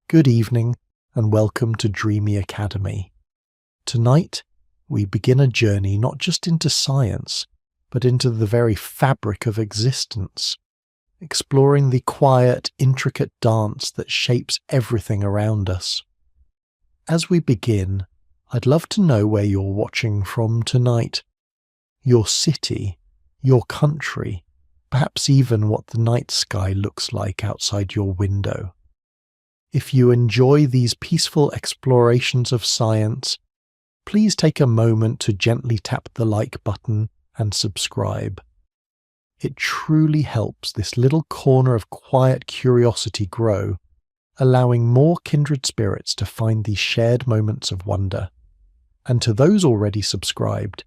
Good evening and welcome to Dreamy Academy. Tonight, we begin a journey not just into science, but into the very fabric of existence, exploring the quiet, intricate dance that shapes everything around us. As we begin, I'd love to know where you're watching from tonight. Your city, your country, perhaps even what the night sky looks like outside your window. If you enjoy these peaceful explorations of science, please take a moment to gently tap the like button and subscribe. It truly helps this little corner of quiet curiosity grow, allowing more kindred spirits to find these shared moments of wonder. And to those already subscribed,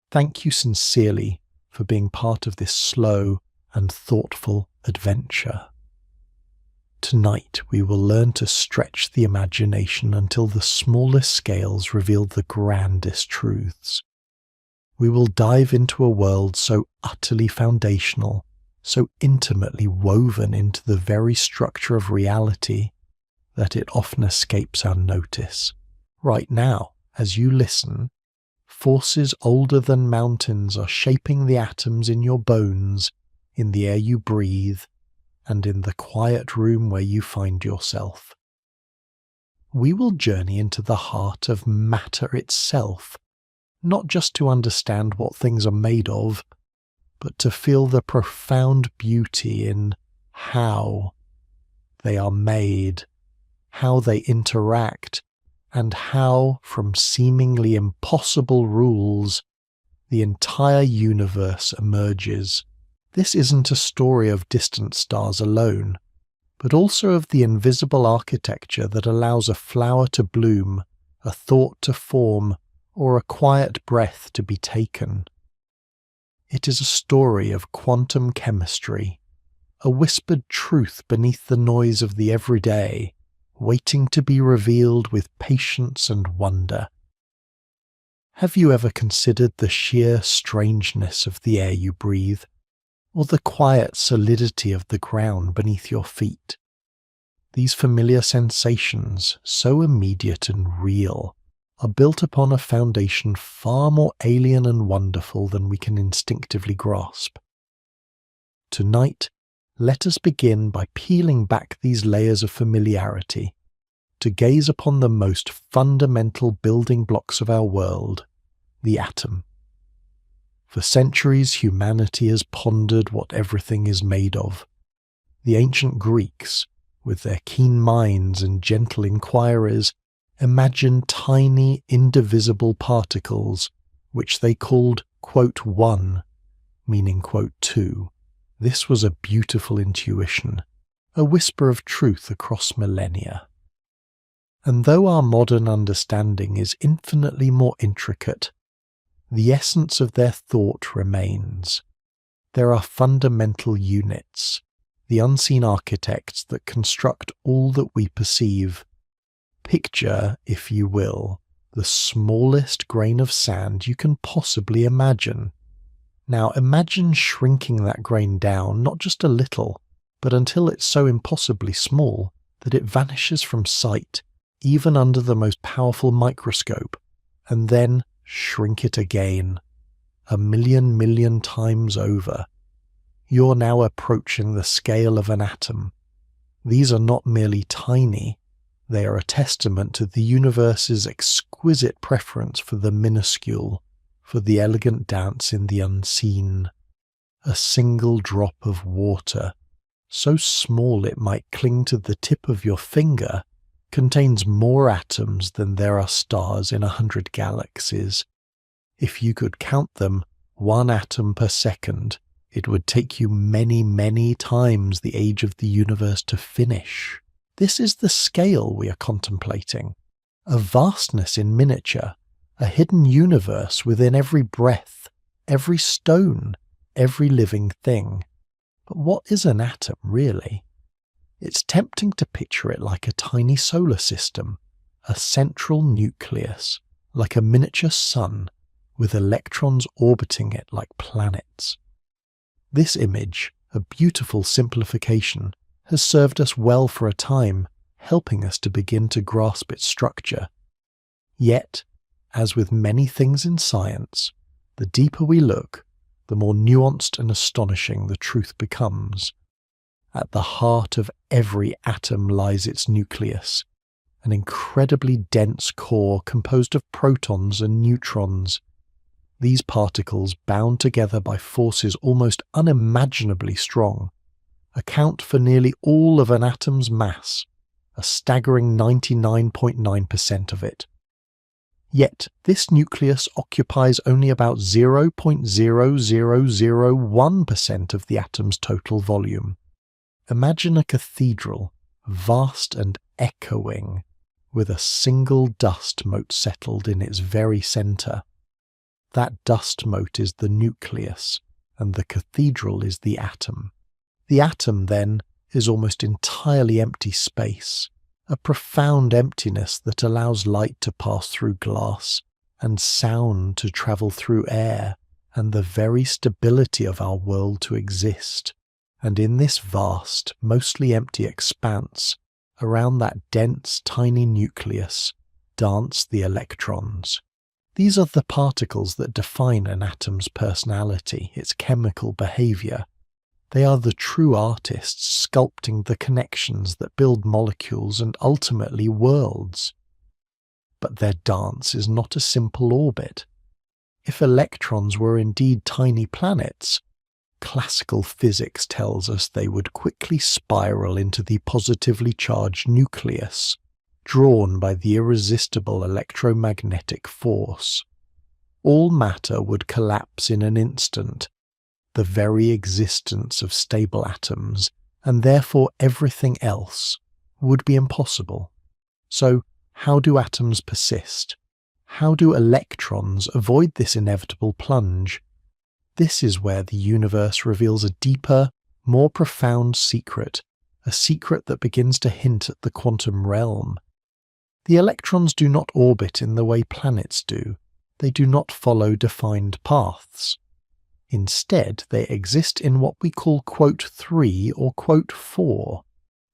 thank you sincerely for being part of this slow and thoughtful adventure. Tonight we will learn to stretch the imagination until the smallest scales reveal the grandest truths. We will dive into a world so utterly foundational, so intimately woven into the very structure of reality that it often escapes our notice. Right now, as you listen, forces older than mountains are shaping the atoms in your bones, in the air you breathe, and in the quiet room where you find yourself. We will journey into the heart of matter itself, not just to understand what things are made of, but to feel the profound beauty in how they are made, how they interact, and how, from seemingly impossible rules, the entire universe emerges. This isn't a story of distant stars alone, but also of the invisible architecture that allows a flower to bloom, a thought to form, or a quiet breath to be taken. It is a story of quantum chemistry, a whispered truth beneath the noise of the everyday, waiting to be revealed with patience and wonder. Have you ever considered the sheer strangeness of the air you breathe, or the quiet solidity of the ground beneath your feet? These familiar sensations, so immediate and real, are built upon a foundation far more alien and wonderful than we can instinctively grasp. Tonight, let us begin by peeling back these layers of familiarity, to gaze upon the most fundamental building blocks of our world, the atom. For centuries, humanity has pondered what everything is made of. The ancient Greeks, with their keen minds and gentle inquiries, imagined tiny, indivisible particles, which they called, quote, one, meaning, quote, two. This was a beautiful intuition, a whisper of truth across millennia. And though our modern understanding is infinitely more intricate, the essence of their thought remains. There are fundamental units, the unseen architects that construct all that we perceive. Picture, if you will, the smallest grain of sand you can possibly imagine. Now imagine shrinking that grain down, not just a little, but until it's so impossibly small that it vanishes from sight, even under the most powerful microscope, and then shrink it again, a million times over. You're now approaching the scale of an atom. These are not merely tiny, they are a testament to the universe's exquisite preference for the minuscule, for the elegant dance in the unseen. A single drop of water, so small it might cling to the tip of your finger, contains more atoms than there are stars in 100 galaxies. If you could count them, 1 atom per second, it would take you many times the age of the universe to finish. This is the scale we are contemplating, a vastness in miniature, a hidden universe within every breath, every stone, every living thing. But what is an atom, really? It's tempting to picture it like a tiny solar system, a central nucleus, like a miniature sun, with electrons orbiting it like planets. This image, a beautiful simplification, has served us well for a time, helping us to begin to grasp its structure. Yet, as with many things in science, the deeper we look, the more nuanced and astonishing the truth becomes. At the heart of every atom lies its nucleus, an incredibly dense core composed of protons and neutrons. These particles, bound together by forces almost unimaginably strong, account for nearly all of an atom's mass, a staggering 99.9% of it. Yet this nucleus occupies only about 0.0001% of the atom's total volume. Imagine a cathedral, vast and echoing, with a single dust mote settled in its very centre. That dust mote is the nucleus, and the cathedral is the atom. The atom, then, is almost entirely empty space, a profound emptiness that allows light to pass through glass, and sound to travel through air, and the very stability of our world to exist. And in this vast, mostly empty expanse, around that dense, tiny nucleus, dance the electrons. These are the particles that define an atom's personality, its chemical behaviour. They are the true artists sculpting the connections that build molecules and ultimately worlds. But their dance is not a simple orbit. If electrons were indeed tiny planets, classical physics tells us they would quickly spiral into the positively charged nucleus, drawn by the irresistible electromagnetic force. All matter would collapse in an instant. The very existence of stable atoms, and therefore everything else, would be impossible. So, how do atoms persist? How do electrons avoid this inevitable plunge? This is where the universe reveals a deeper, more profound secret, a secret that begins to hint at the quantum realm. The electrons do not orbit in the way planets do. They do not follow defined paths. Instead, they exist in what we call quote 3 or quote 4,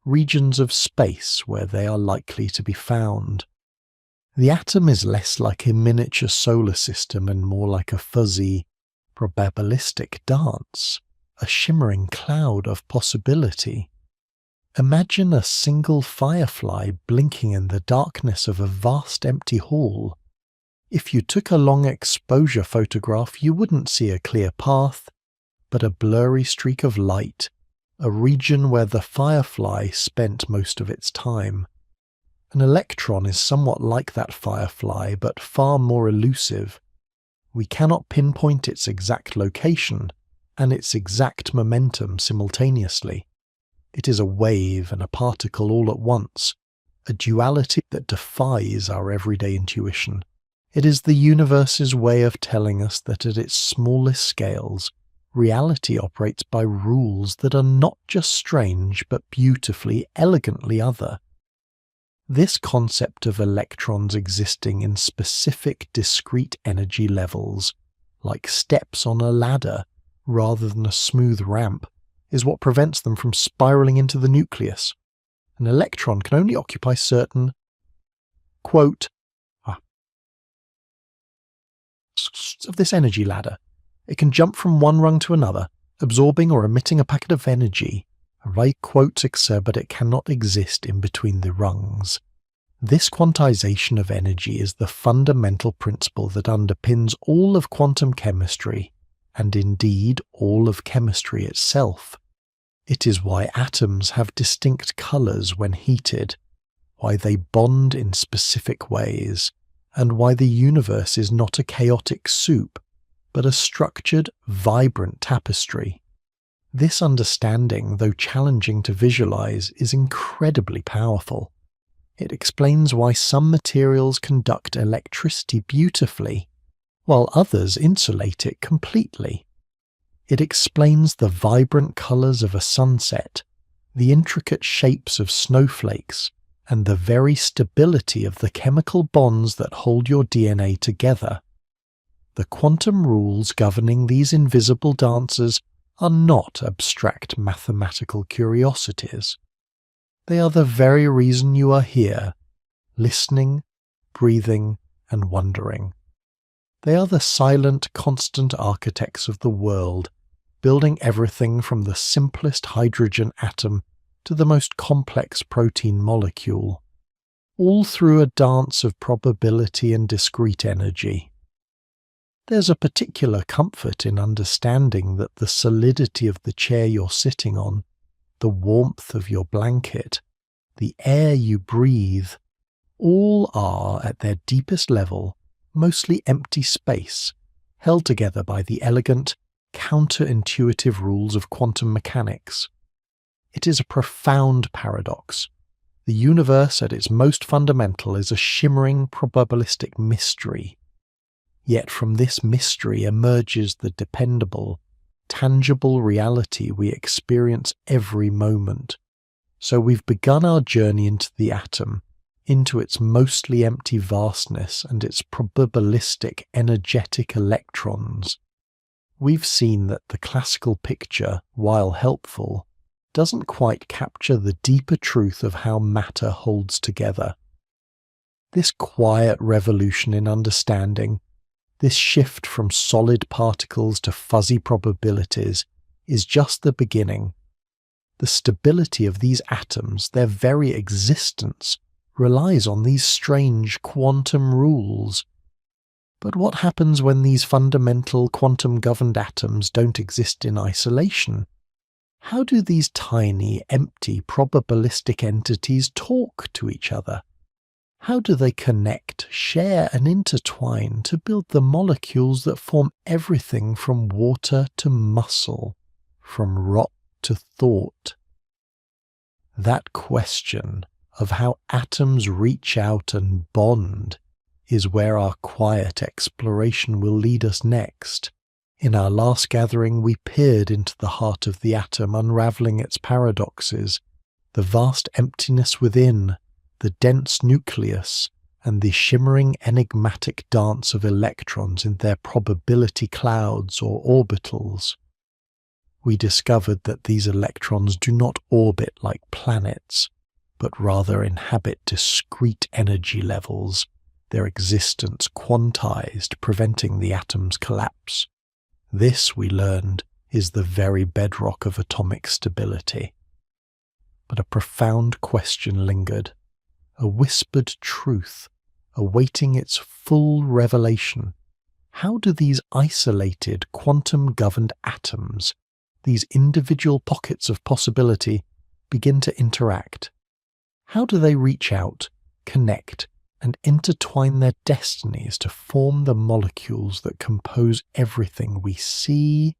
regions of space where they are likely to be found. The atom is less like a miniature solar system and more like a fuzzy, probabilistic dance, a shimmering cloud of possibility. Imagine a single firefly blinking in the darkness of a vast empty hall. If you took a long exposure photograph, you wouldn't see a clear path, but a blurry streak of light, a region where the firefly spent most of its time. An electron is somewhat like that firefly, but far more elusive. We cannot pinpoint its exact location and its exact momentum simultaneously. It is a wave and a particle all at once, a duality that defies our everyday intuition. It is the universe's way of telling us that at its smallest scales, reality operates by rules that are not just strange but beautifully, elegantly other. This concept of electrons existing in specific discrete energy levels, like steps on a ladder rather than a smooth ramp, is what prevents them from spiraling into the nucleus. An electron can only occupy certain, quote, of this energy ladder. It can jump from one rung to another, absorbing or emitting a packet of energy. Right quotes, but it cannot exist in between the rungs. This quantization of energy is the fundamental principle that underpins all of quantum chemistry, and indeed all of chemistry itself. It is why atoms have distinct colours when heated, why they bond in specific ways, and why the universe is not a chaotic soup, but a structured, vibrant tapestry. This understanding, though challenging to visualize, is incredibly powerful. It explains why some materials conduct electricity beautifully, while others insulate it completely. It explains the vibrant colors of a sunset, the intricate shapes of snowflakes, and the very stability of the chemical bonds that hold your DNA together. The quantum rules governing these invisible dances are not abstract mathematical curiosities. They are the very reason you are here, listening, breathing, and wondering. They are the silent, constant architects of the world, building everything from the simplest hydrogen atom to the most complex protein molecule, all through a dance of probability and discrete energy. There's a particular comfort in understanding that the solidity of the chair you're sitting on, the warmth of your blanket, the air you breathe, all are, at their deepest level, mostly empty space, held together by the elegant, counterintuitive rules of quantum mechanics. It is a profound paradox. The universe at its most fundamental is a shimmering probabilistic mystery. Yet from this mystery emerges the dependable, tangible reality we experience every moment. So we've begun our journey into the atom, into its mostly empty vastness and its probabilistic, energetic electrons. We've seen that the classical picture, while helpful, doesn't quite capture the deeper truth of how matter holds together. This quiet revolution in understanding, this shift from solid particles to fuzzy probabilities, is just the beginning. The stability of these atoms, their very existence, relies on these strange quantum rules. But what happens when these fundamental quantum-governed atoms don't exist in isolation? How do these tiny, empty, probabilistic entities talk to each other? How do they connect, share and intertwine to build the molecules that form everything from water to muscle, from rock to thought? That question of how atoms reach out and bond is where our quiet exploration will lead us next. In our last gathering, we peered into the heart of the atom, unraveling its paradoxes, the vast emptiness within, the dense nucleus, and the shimmering enigmatic dance of electrons in their probability clouds or orbitals. We discovered that these electrons do not orbit like planets, but rather inhabit discrete energy levels, their existence quantized, preventing the atom's collapse. This, we learned, is the very bedrock of atomic stability. But a profound question lingered, a whispered truth, awaiting its full revelation. How do these isolated, quantum-governed atoms, these individual pockets of possibility, begin to interact? How do they reach out, connect, and intertwine their destinies to form the molecules that compose everything we see,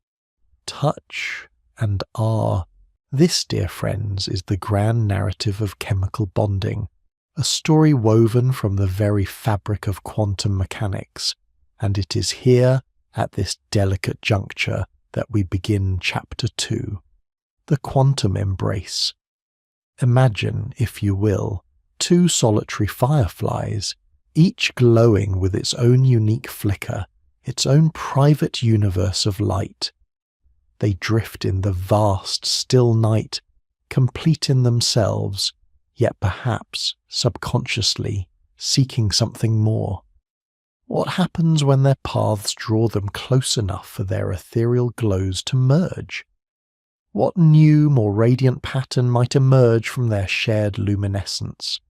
touch, and are? This, dear friends, is the grand narrative of chemical bonding, a story woven from the very fabric of quantum mechanics, and it is here, at this delicate juncture, that we begin Chapter 2, the quantum embrace. Imagine, if you will, two solitary fireflies, each glowing with its own unique flicker, its own private universe of light. They drift in the vast, still night, complete in themselves, yet perhaps, subconsciously, seeking something more. What happens when their paths draw them close enough for their ethereal glows to merge? What new, more radiant pattern might emerge from their shared luminescence?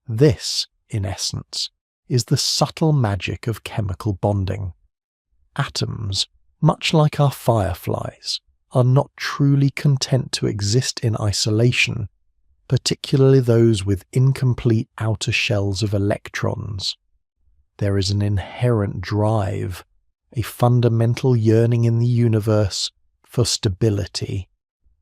This, in essence, is the subtle magic of chemical bonding. Atoms, much like our fireflies, are not truly content to exist in isolation, particularly those with incomplete outer shells of electrons. There is an inherent drive, a fundamental yearning in the universe for stability,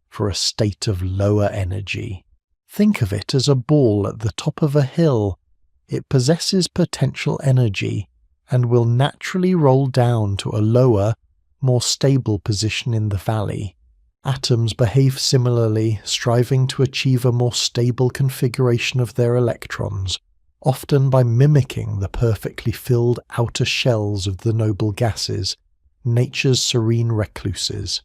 for a state of lower energy. Think of it as a ball at the top of a hill. It possesses potential energy and will naturally roll down to a lower, more stable position in the valley. Atoms behave similarly, striving to achieve a more stable configuration of their electrons, often by mimicking the perfectly filled outer shells of the noble gases, nature's serene recluses.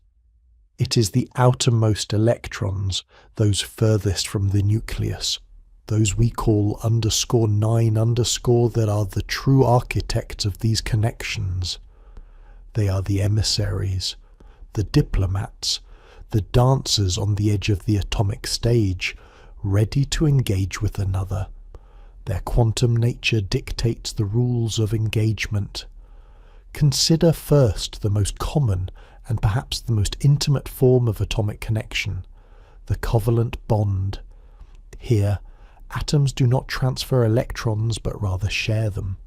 It is the outermost electrons, those furthest from the nucleus, those we call _9_ that are the true architects of these connections. They are the emissaries, the diplomats, the dancers on the edge of the atomic stage, ready to engage with another. Their quantum nature dictates the rules of engagement. Consider first the most common and perhaps the most intimate form of atomic connection, the covalent bond. Here, atoms do not transfer electrons but rather share them.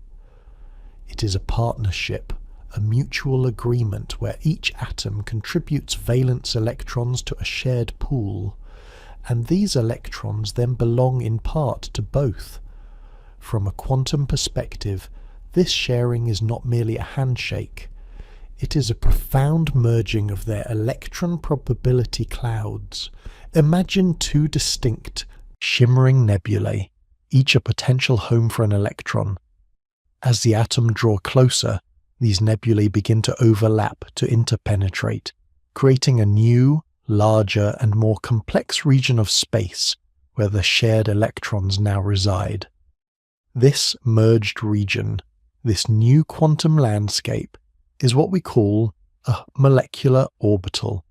It is a partnership, a mutual agreement where each atom contributes valence electrons to a shared pool, and these electrons then belong in part to both. From a quantum perspective, this sharing is not merely a handshake. It is a profound merging of their electron probability clouds. Imagine two distinct, shimmering nebulae, each a potential home for an electron. As the atoms draw closer, these nebulae begin to overlap, to interpenetrate, creating a new, larger and more complex region of space where the shared electrons now reside. This merged region, this new quantum landscape, is what we call a molecular orbital.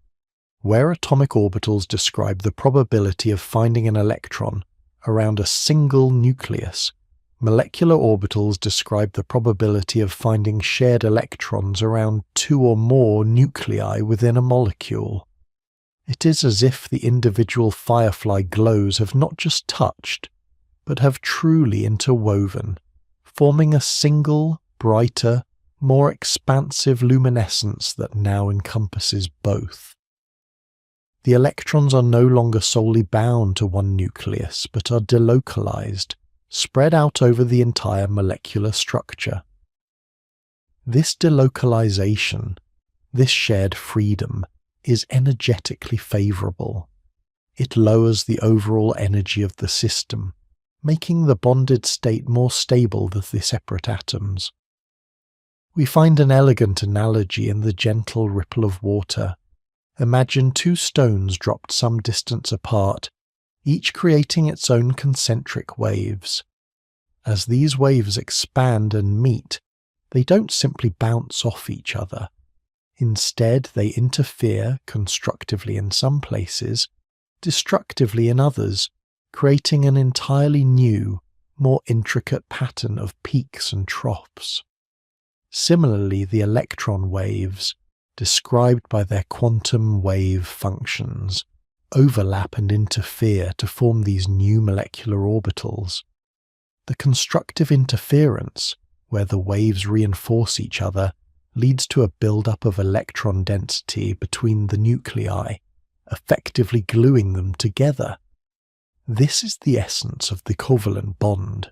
Where atomic orbitals describe the probability of finding an electron around a single nucleus, molecular orbitals describe the probability of finding shared electrons around two or more nuclei within a molecule. It is as if the individual firefly glows have not just touched, but have truly interwoven, forming a single, brighter, more expansive luminescence that now encompasses both. The electrons are no longer solely bound to one nucleus, but are delocalized, spread out over the entire molecular structure. This delocalization, this shared freedom, is energetically favorable. It lowers the overall energy of the system, making the bonded state more stable than the separate atoms. We find an elegant analogy in the gentle ripple of water. Imagine two stones dropped some distance apart, each creating its own concentric waves. As these waves expand and meet, they don't simply bounce off each other. Instead, they interfere constructively in some places, destructively in others, creating an entirely new, more intricate pattern of peaks and troughs. Similarly, the electron waves, described by their quantum wave functions, overlap and interfere to form these new molecular orbitals. The constructive interference, where the waves reinforce each other, leads to a build-up of electron density between the nuclei, effectively gluing them together. This is the essence of the covalent bond.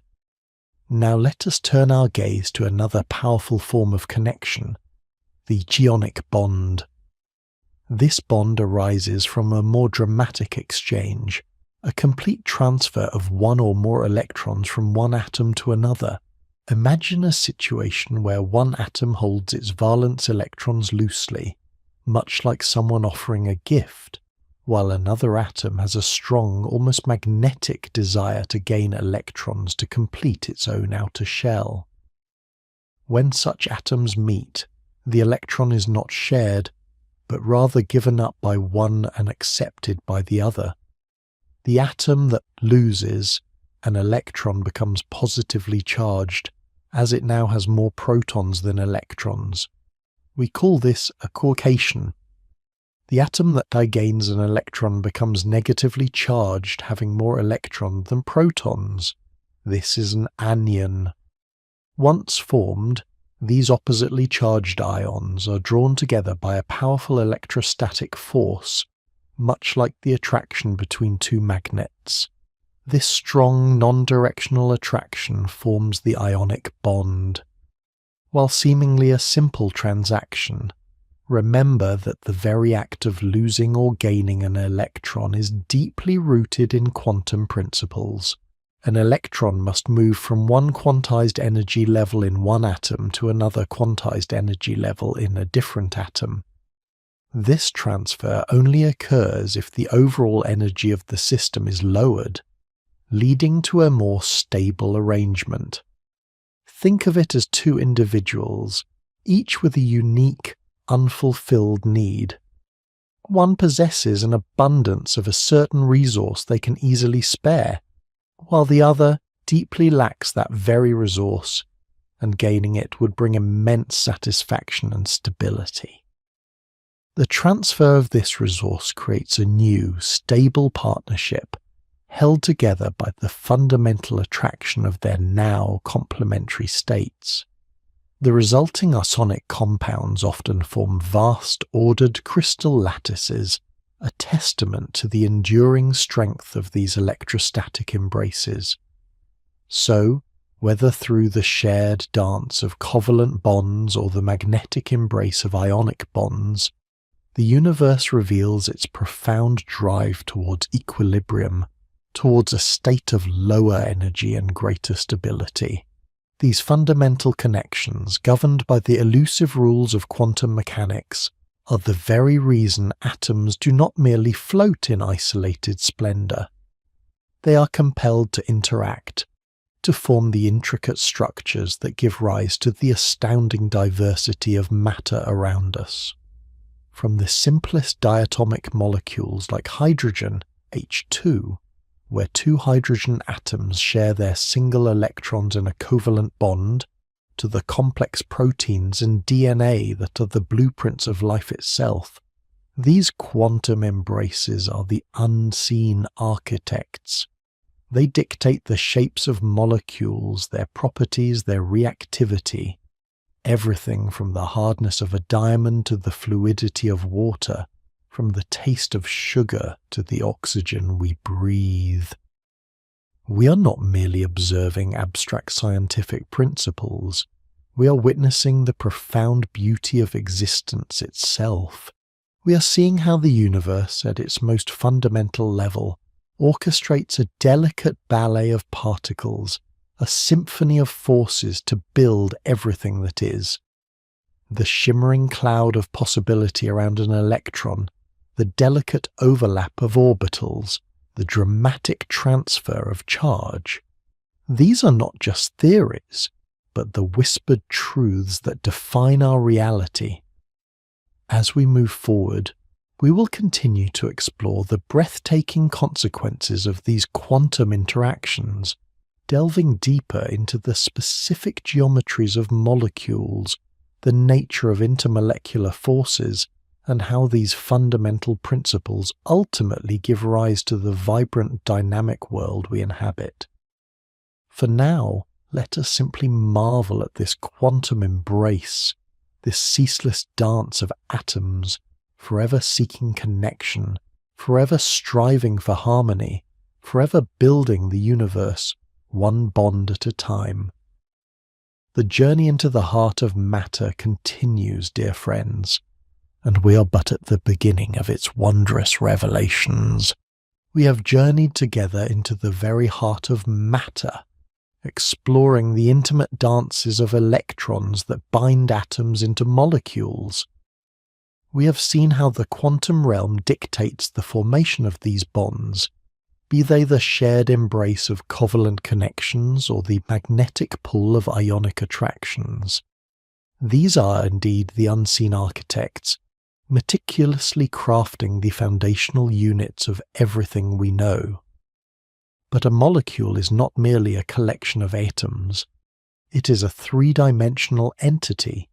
Now let us turn our gaze to another powerful form of connection, the geonic bond. This bond arises from a more dramatic exchange, a complete transfer of one or more electrons from one atom to another. Imagine a situation where one atom holds its valence electrons loosely, much like someone offering a gift, while another atom has a strong, almost magnetic desire to gain electrons to complete its own outer shell. When such atoms meet, the electron is not shared, but rather given up by one and accepted by the other. The atom that loses an electron becomes positively charged, as it now has more protons than electrons. We call this a quocation. The atom that gains an electron becomes negatively charged, having more electrons than protons. This is an anion. Once formed, these oppositely charged ions are drawn together by a powerful electrostatic force, much like the attraction between two magnets. This strong non-directional attraction forms the ionic bond. While seemingly a simple transaction, remember that the very act of losing or gaining an electron is deeply rooted in quantum principles. An electron must move from one quantized energy level in one atom to another quantized energy level in a different atom. This transfer only occurs if the overall energy of the system is lowered, leading to a more stable arrangement. Think of it as two individuals, each with a unique, unfulfilled need. One possesses an abundance of a certain resource they can easily spare, while the other deeply lacks that very resource, and gaining it would bring immense satisfaction and stability. The transfer of this resource creates a new, stable partnership, held together by the fundamental attraction of their now complementary states. The resulting arsonic compounds often form vast, ordered crystal lattices, a testament to the enduring strength of these electrostatic embraces. So, whether through the shared dance of covalent bonds or the magnetic embrace of ionic bonds, the universe reveals its profound drive towards equilibrium, towards a state of lower energy and greater stability. These fundamental connections, governed by the elusive rules of quantum mechanics, are the very reason atoms do not merely float in isolated splendor. They are compelled to interact, to form the intricate structures that give rise to the astounding diversity of matter around us. From the simplest diatomic molecules like hydrogen, H2, where two hydrogen atoms share their single electrons in a covalent bond, to the complex proteins and DNA that are the blueprints of life itself, these quantum embraces are the unseen architects. They dictate the shapes of molecules, their properties, their reactivity, everything from the hardness of a diamond to the fluidity of water, from the taste of sugar to the oxygen we breathe. We are not merely observing abstract scientific principles. We are witnessing the profound beauty of existence itself. We are seeing how the universe, at its most fundamental level, orchestrates a delicate ballet of particles, a symphony of forces to build everything that is. The shimmering cloud of possibility around an electron, the delicate overlap of orbitals, the dramatic transfer of charge. These are not just theories, but the whispered truths that define our reality. As we move forward, we will continue to explore the breathtaking consequences of these quantum interactions, delving deeper into the specific geometries of molecules, the nature of intermolecular forces, and how these fundamental principles ultimately give rise to the vibrant dynamic world we inhabit. For now, let us simply marvel at this quantum embrace, this ceaseless dance of atoms, forever seeking connection, forever striving for harmony, forever building the universe, one bond at a time. The journey into the heart of matter continues, dear friends, and we are but at the beginning of its wondrous revelations. We have journeyed together into the very heart of matter, exploring the intimate dances of electrons that bind atoms into molecules. We have seen how the quantum realm dictates the formation of these bonds, be they the shared embrace of covalent connections or the magnetic pull of ionic attractions. These are indeed the unseen architects, meticulously crafting the foundational units of everything we know. But a molecule is not merely a collection of atoms. It is a three-dimensional entity,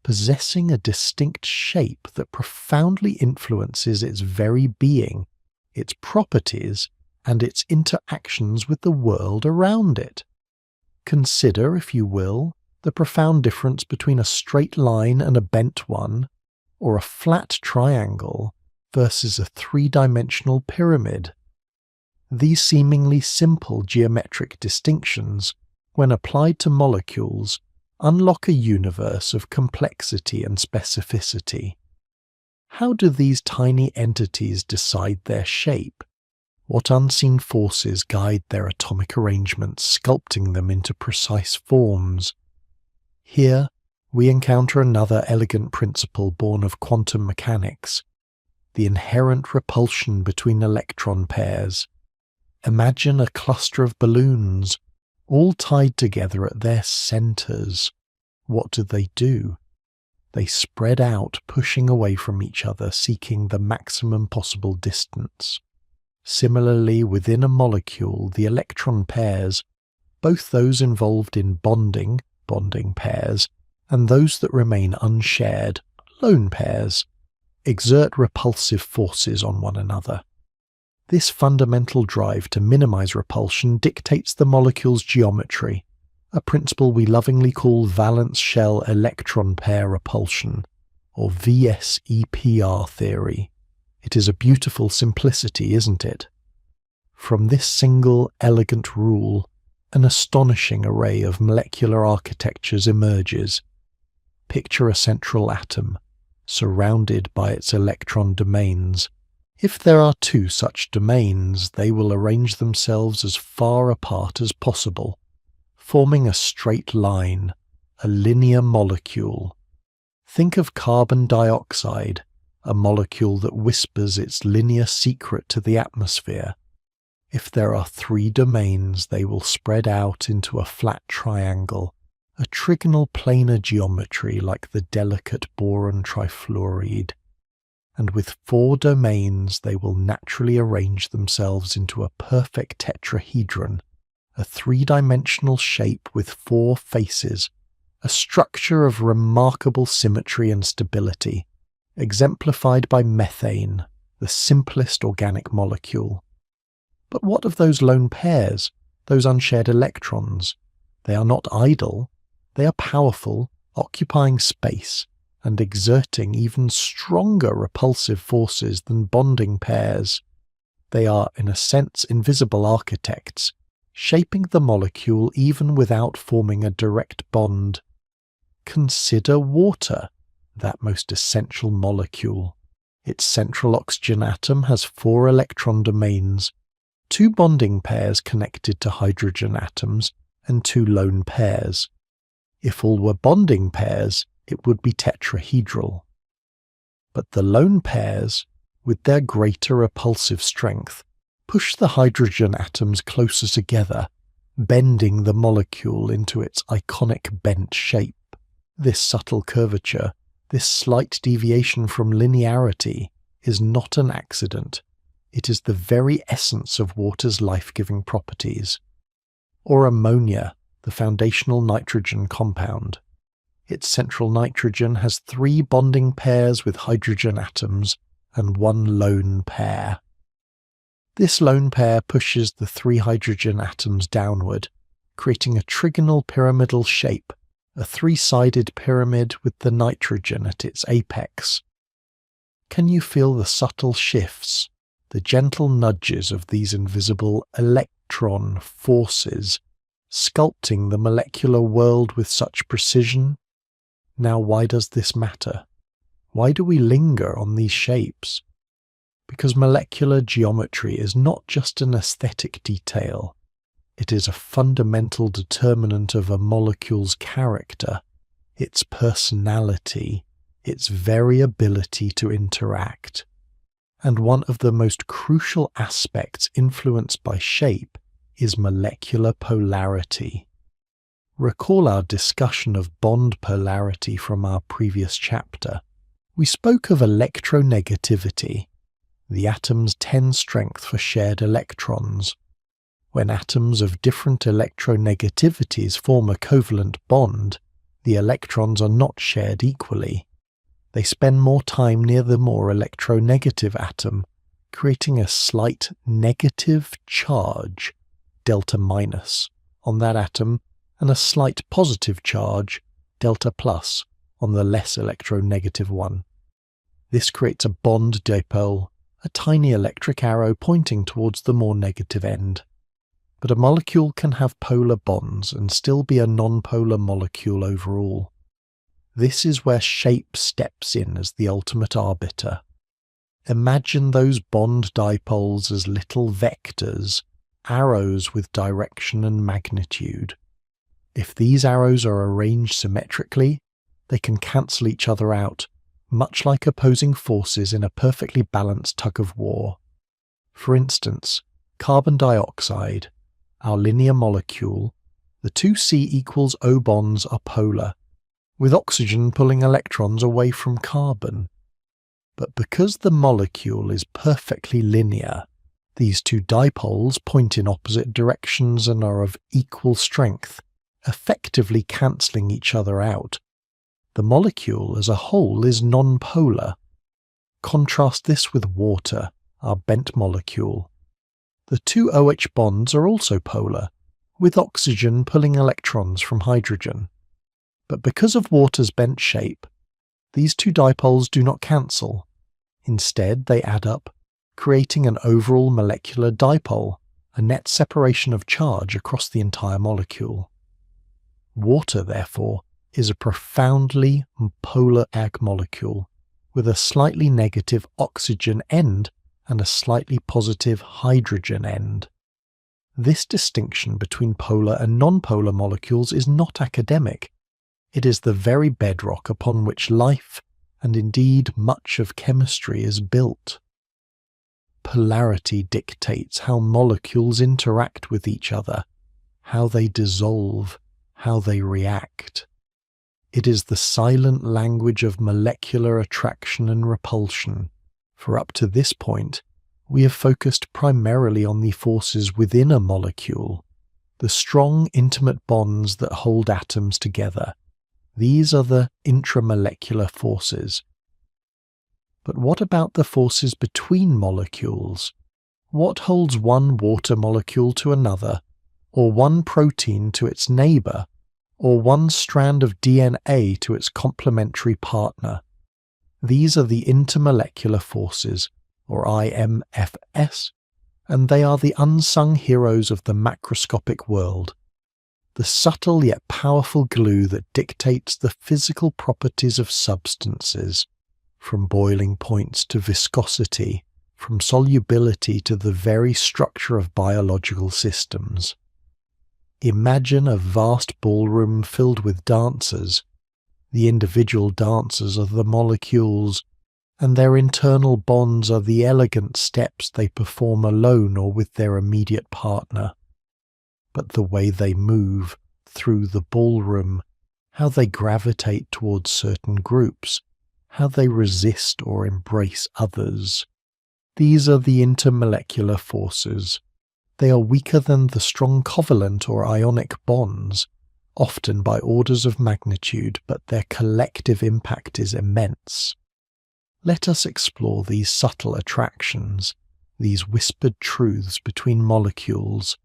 possessing a distinct shape that profoundly influences its very being, its properties, and its interactions with the world around it. Consider, if you will, the profound difference between a straight line and a bent one, or a flat triangle versus a three-dimensional pyramid. These seemingly simple geometric distinctions, when applied to molecules, unlock a universe of complexity and specificity. How do these tiny entities decide their shape? What unseen forces guide their atomic arrangements, sculpting them into precise forms? Here, we encounter another elegant principle born of quantum mechanics, the inherent repulsion between electron pairs. Imagine a cluster of balloons, all tied together at their centers. What do? They spread out, pushing away from each other, seeking the maximum possible distance. Similarly, within a molecule, the electron pairs, both those involved in bonding pairs, and those that remain unshared, lone pairs, exert repulsive forces on one another. This fundamental drive to minimize repulsion dictates the molecule's geometry, a principle we lovingly call valence shell electron pair repulsion, or VSEPR theory. It is a beautiful simplicity, isn't it? From this single, elegant rule, an astonishing array of molecular architectures emerges. Picture a central atom, surrounded by its electron domains. If there are two such domains, they will arrange themselves as far apart as possible, forming a straight line, a linear molecule. Think of carbon dioxide, a molecule that whispers its linear secret to the atmosphere. If there are three domains, they will spread out into a flat triangle, a trigonal planar geometry like the delicate boron trifluoride. And with four domains, they will naturally arrange themselves into a perfect tetrahedron, a three-dimensional shape with four faces, a structure of remarkable symmetry and stability, exemplified by methane, the simplest organic molecule. But what of those lone pairs, those unshared electrons? They are not idle. They are powerful, occupying space, and exerting even stronger repulsive forces than bonding pairs. They are, in a sense, invisible architects, shaping the molecule even without forming a direct bond. Consider water, that most essential molecule. Its central oxygen atom has four electron domains, two bonding pairs connected to hydrogen atoms, and two lone pairs. If all were bonding pairs, it would be tetrahedral. But the lone pairs, with their greater repulsive strength, push the hydrogen atoms closer together, bending the molecule into its iconic bent shape. This subtle curvature, this slight deviation from linearity, is not an accident. It is the very essence of water's life-giving properties. Or ammonia, the foundational nitrogen compound. Its central nitrogen has three bonding pairs with hydrogen atoms and one lone pair. This lone pair pushes the three hydrogen atoms downward, creating a trigonal pyramidal shape, a three-sided pyramid with the nitrogen at its apex. Can you feel the subtle shifts, the gentle nudges of these invisible electron forces, sculpting the molecular world with such precision? Now, why does this matter? Why do we linger on these shapes? Because molecular geometry is not just an aesthetic detail. It is a fundamental determinant of a molecule's character, its personality, its very ability to interact. And one of the most crucial aspects influenced by shape is molecular polarity. Recall our discussion of bond polarity from our previous chapter. We spoke of electronegativity, the atom's 10 strength for shared electrons. When atoms of different electronegativities form a covalent bond, the electrons are not shared equally. They spend more time near the more electronegative atom, creating a slight negative charge, delta minus, on that atom, and a slight positive charge, delta plus, on the less electronegative one. This creates a bond dipole, a tiny electric arrow pointing towards the more negative end. But a molecule can have polar bonds and still be a nonpolar molecule overall. This is where shape steps in as the ultimate arbiter. Imagine those bond dipoles as little vectors, arrows with direction and magnitude. If these arrows are arranged symmetrically, they can cancel each other out, much like opposing forces in a perfectly balanced tug of war. For instance, carbon dioxide, our linear molecule, the two C=O bonds are polar, with oxygen pulling electrons away from carbon. But because the molecule is perfectly linear, these two dipoles point in opposite directions and are of equal strength, effectively cancelling each other out. The molecule as a whole is non-polar. Contrast this with water, our bent molecule. The two OH bonds are also polar, with oxygen pulling electrons from hydrogen. But because of water's bent shape, these two dipoles do not cancel. Instead, they add up, creating an overall molecular dipole, a net separation of charge across the entire molecule. Water, therefore, is a profoundly polar ag molecule, with a slightly negative oxygen end and a slightly positive hydrogen end. This distinction between polar and non-polar molecules is not academic. It is the very bedrock upon which life, and indeed much of chemistry, is built. Polarity dictates how molecules interact with each other, how they dissolve, how they react. It is the silent language of molecular attraction and repulsion, for up to this point, we have focused primarily on the forces within a molecule, the strong, intimate bonds that hold atoms together. These are the intramolecular forces. But what about the forces between molecules? What holds one water molecule to another, or one protein to its neighbour, or one strand of DNA to its complementary partner? These are the intermolecular forces, or IMFS, and they are the unsung heroes of the macroscopic world, the subtle yet powerful glue that dictates the physical properties of substances, from boiling points to viscosity, from solubility to the very structure of biological systems. Imagine a vast ballroom filled with dancers. The individual dancers are the molecules, and their internal bonds are the elegant steps they perform alone or with their immediate partner. But the way they move through the ballroom, how they gravitate towards certain groups, how they resist or embrace others. These are the intermolecular forces. They are weaker than the strong covalent or ionic bonds, often by orders of magnitude, but their collective impact is immense. Let us explore these subtle attractions, these whispered truths between molecules.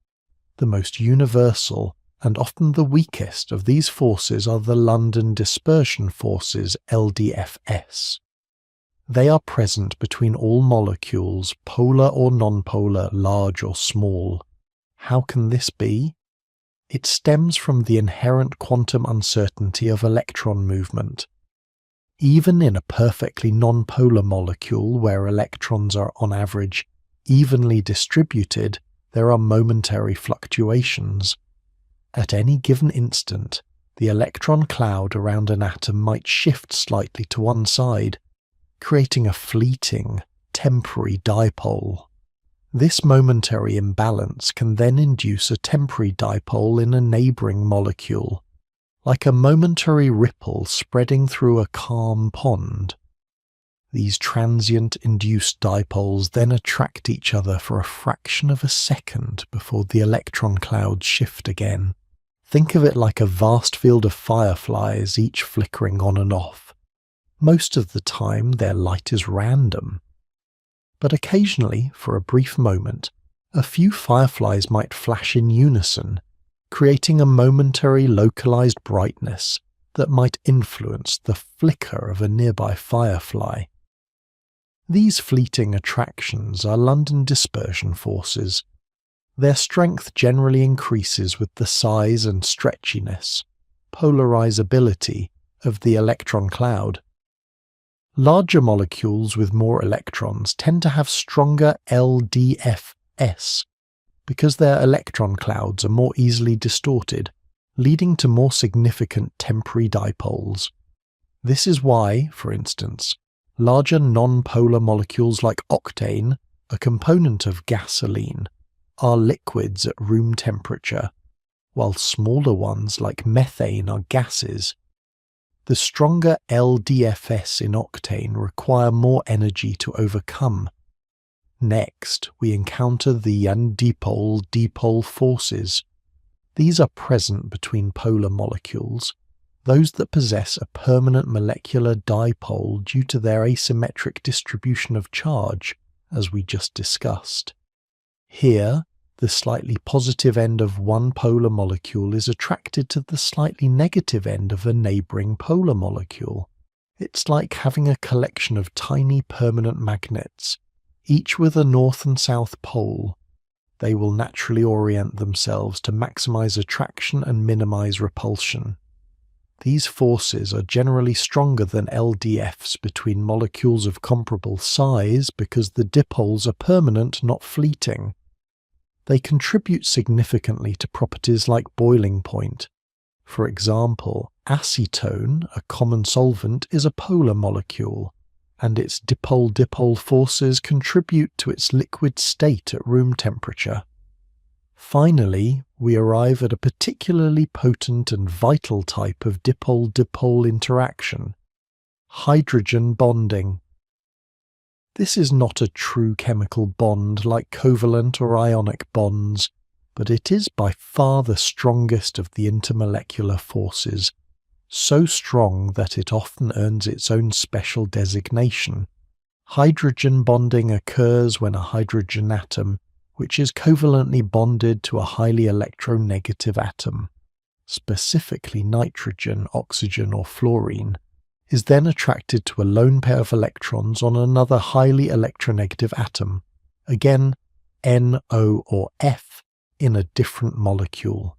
The most universal and often the weakest of these forces are the London dispersion forces, LDFS. They are present between all molecules, polar or nonpolar, large or small. How can this be? It stems from the inherent quantum uncertainty of electron movement. Even in a perfectly nonpolar molecule where electrons are on average evenly distributed, there are momentary fluctuations. At any given instant, the electron cloud around an atom might shift slightly to one side, creating a fleeting, temporary dipole. This momentary imbalance can then induce a temporary dipole in a neighbouring molecule, like a momentary ripple spreading through a calm pond. These transient induced dipoles then attract each other for a fraction of a second before the electron clouds shift again. Think of it like a vast field of fireflies, each flickering on and off. Most of the time their light is random. But occasionally, for a brief moment, a few fireflies might flash in unison, creating a momentary localized brightness that might influence the flicker of a nearby firefly. These fleeting attractions are London dispersion forces. Their strength generally increases with the size and stretchiness, polarizability, of the electron cloud. Larger molecules with more electrons tend to have stronger LDFS because their electron clouds are more easily distorted, leading to more significant temporary dipoles. This is why, for instance, larger non-polar molecules like octane, a component of gasoline, are liquids at room temperature, while smaller ones like methane are gases. The stronger LDFS in octane require more energy to overcome. Next, we encounter the antidipole-dipole forces. These are present between polar molecules, those that possess a permanent molecular dipole due to their asymmetric distribution of charge, as we just discussed. Here, the slightly positive end of one polar molecule is attracted to the slightly negative end of a neighbouring polar molecule. It's like having a collection of tiny permanent magnets, each with a north and south pole. They will naturally orient themselves to maximise attraction and minimise repulsion. These forces are generally stronger than LDFs between molecules of comparable size because the dipoles are permanent, not fleeting. They contribute significantly to properties like boiling point. For example, acetone, a common solvent, is a polar molecule, and its dipole-dipole forces contribute to its liquid state at room temperature. Finally, we arrive at a particularly potent and vital type of dipole-dipole interaction: hydrogen bonding. This is not a true chemical bond like covalent or ionic bonds, but it is by far the strongest of the intermolecular forces, so strong that it often earns its own special designation. Hydrogen bonding occurs when a hydrogen atom, which is covalently bonded to a highly electronegative atom, specifically nitrogen, oxygen, or fluorine, is then attracted to a lone pair of electrons on another highly electronegative atom, again NO or F, in a different molecule.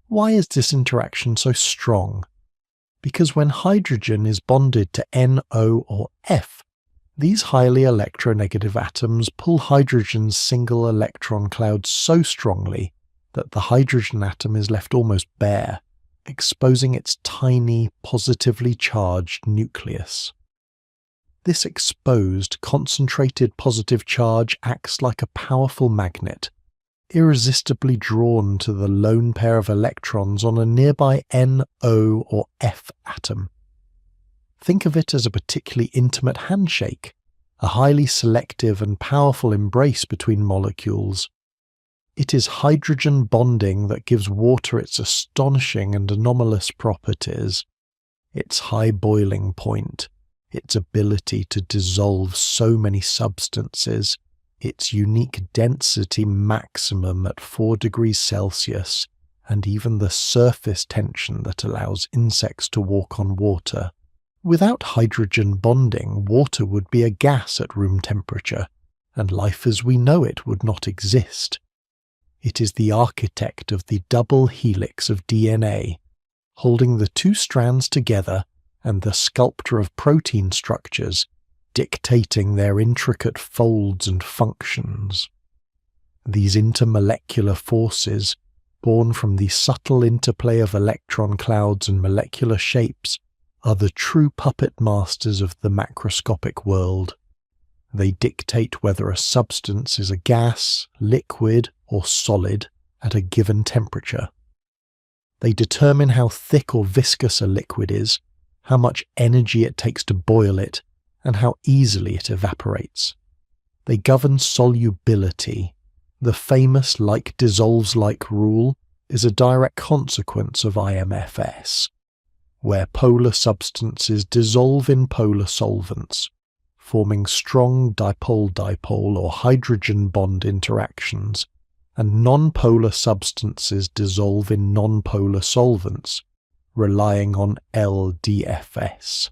Why is this interaction so strong? Because when hydrogen is bonded to NO or F, these highly electronegative atoms pull hydrogen's single electron cloud so strongly that the hydrogen atom is left almost bare, exposing its tiny, positively charged nucleus. This exposed, concentrated positive charge acts like a powerful magnet, irresistibly drawn to the lone pair of electrons on a nearby NO or F atom. Think of it as a particularly intimate handshake, a highly selective and powerful embrace between molecules. It is hydrogen bonding that gives water its astonishing and anomalous properties, its high boiling point, its ability to dissolve so many substances, its unique density maximum at 4 degrees Celsius, and even the surface tension that allows insects to walk on water. Without hydrogen bonding, water would be a gas at room temperature, and life as we know it would not exist. It is the architect of the double helix of DNA, holding the two strands together, and the sculptor of protein structures, dictating their intricate folds and functions. These intermolecular forces, born from the subtle interplay of electron clouds and molecular shapes, are the true puppet masters of the macroscopic world. They dictate whether a substance is a gas, liquid, or solid at a given temperature. They determine how thick or viscous a liquid is, how much energy it takes to boil it, and how easily it evaporates. They govern solubility. The famous like dissolves like rule is a direct consequence of IMFS, where polar substances dissolve in polar solvents, forming strong dipole-dipole or hydrogen bond interactions, and non-polar substances dissolve in non-polar solvents, relying on LDFS.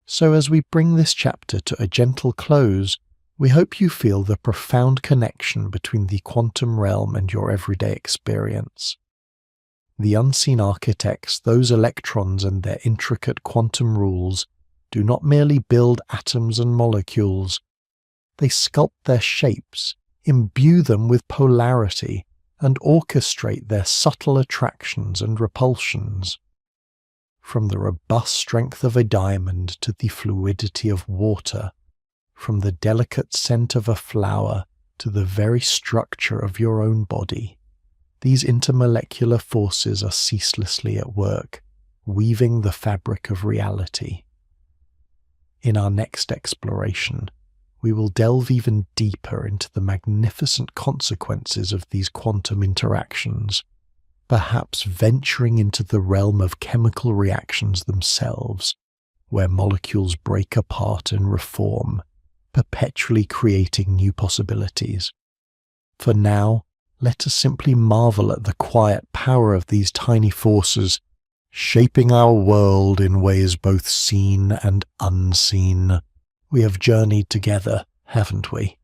So as we bring this chapter to a gentle close, we hope you feel the profound connection between the quantum realm and your everyday experience. The unseen architects, those electrons and their intricate quantum rules, do not merely build atoms and molecules. They sculpt their shapes, imbue them with polarity, and orchestrate their subtle attractions and repulsions. From the robust strength of a diamond to the fluidity of water, from the delicate scent of a flower to the very structure of your own body, these intermolecular forces are ceaselessly at work, weaving the fabric of reality. In our next exploration, we will delve even deeper into the magnificent consequences of these quantum interactions, perhaps venturing into the realm of chemical reactions themselves, where molecules break apart and reform, perpetually creating new possibilities. For now, let us simply marvel at the quiet power of these tiny forces, shaping our world in ways both seen and unseen. We have journeyed together, haven't we?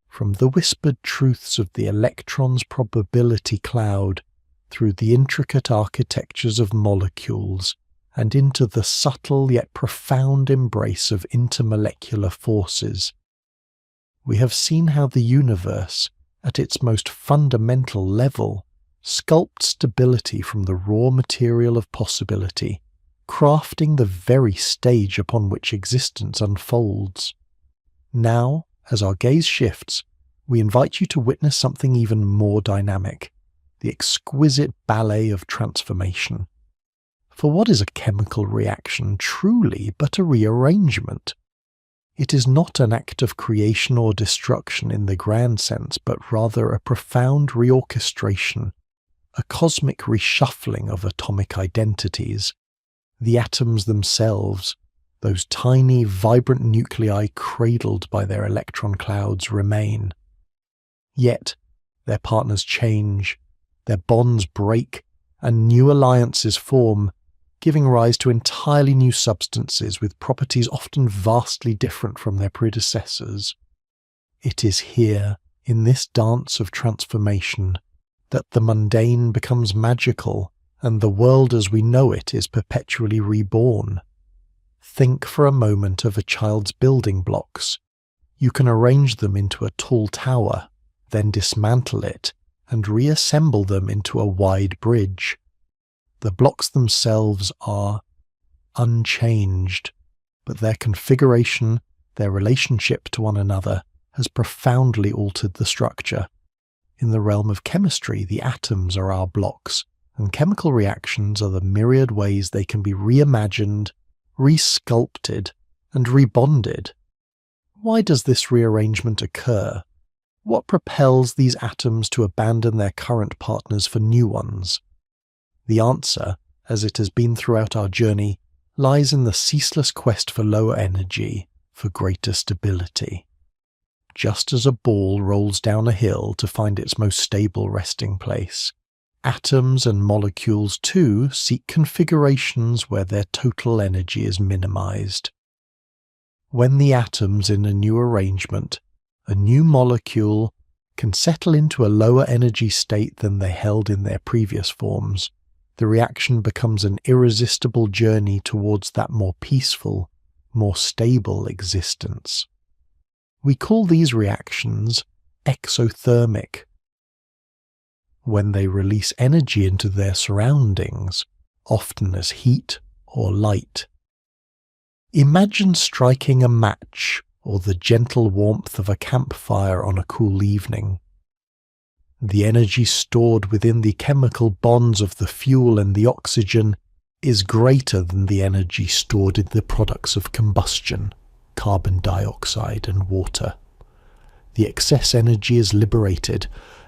From the whispered truths of the electron's probability cloud, through the intricate architectures of molecules, and into the subtle yet profound embrace of intermolecular forces. We have seen how the universe, at its most fundamental level, sculpts stability from the raw material of possibility, crafting the very stage upon which existence unfolds. Now, as our gaze shifts, we invite you to witness something even more dynamic, the exquisite ballet of transformation. For what is a chemical reaction truly but a rearrangement? It is not an act of creation or destruction in the grand sense, but rather a profound reorchestration, a cosmic reshuffling of atomic identities. The atoms themselves, those tiny, vibrant nuclei cradled by their electron clouds, remain. Yet, their partners change, their bonds break, and new alliances form, giving rise to entirely new substances with properties often vastly different from their predecessors. It is here, in this dance of transformation, that the mundane becomes magical, and the world as we know it is perpetually reborn. Think for a moment of a child's building blocks. You can arrange them into a tall tower, then dismantle it, and reassemble them into a wide bridge. The blocks themselves are unchanged, but their configuration, their relationship to one another, has profoundly altered the structure. In the realm of chemistry, the atoms are our blocks, and chemical reactions are the myriad ways they can be reimagined, resculpted, and rebonded. Why does this rearrangement occur? What propels these atoms to abandon their current partners for new ones? The answer, as it has been throughout our journey, lies in the ceaseless quest for lower energy, for greater stability. Just as a ball rolls down a hill to find its most stable resting place, atoms and molecules too seek configurations where their total energy is minimized. When the atoms in a new arrangement, a new molecule, can settle into a lower energy state than they held in their previous forms, the reaction becomes an irresistible journey towards that more peaceful, more stable existence. We call these reactions exothermic. When they release energy into their surroundings, often as heat or light. Imagine striking a match or the gentle warmth of a campfire on a cool evening. The energy stored within the chemical bonds of the fuel and the oxygen is greater than the energy stored in the products of combustion, carbon dioxide and water. The excess energy is liberated,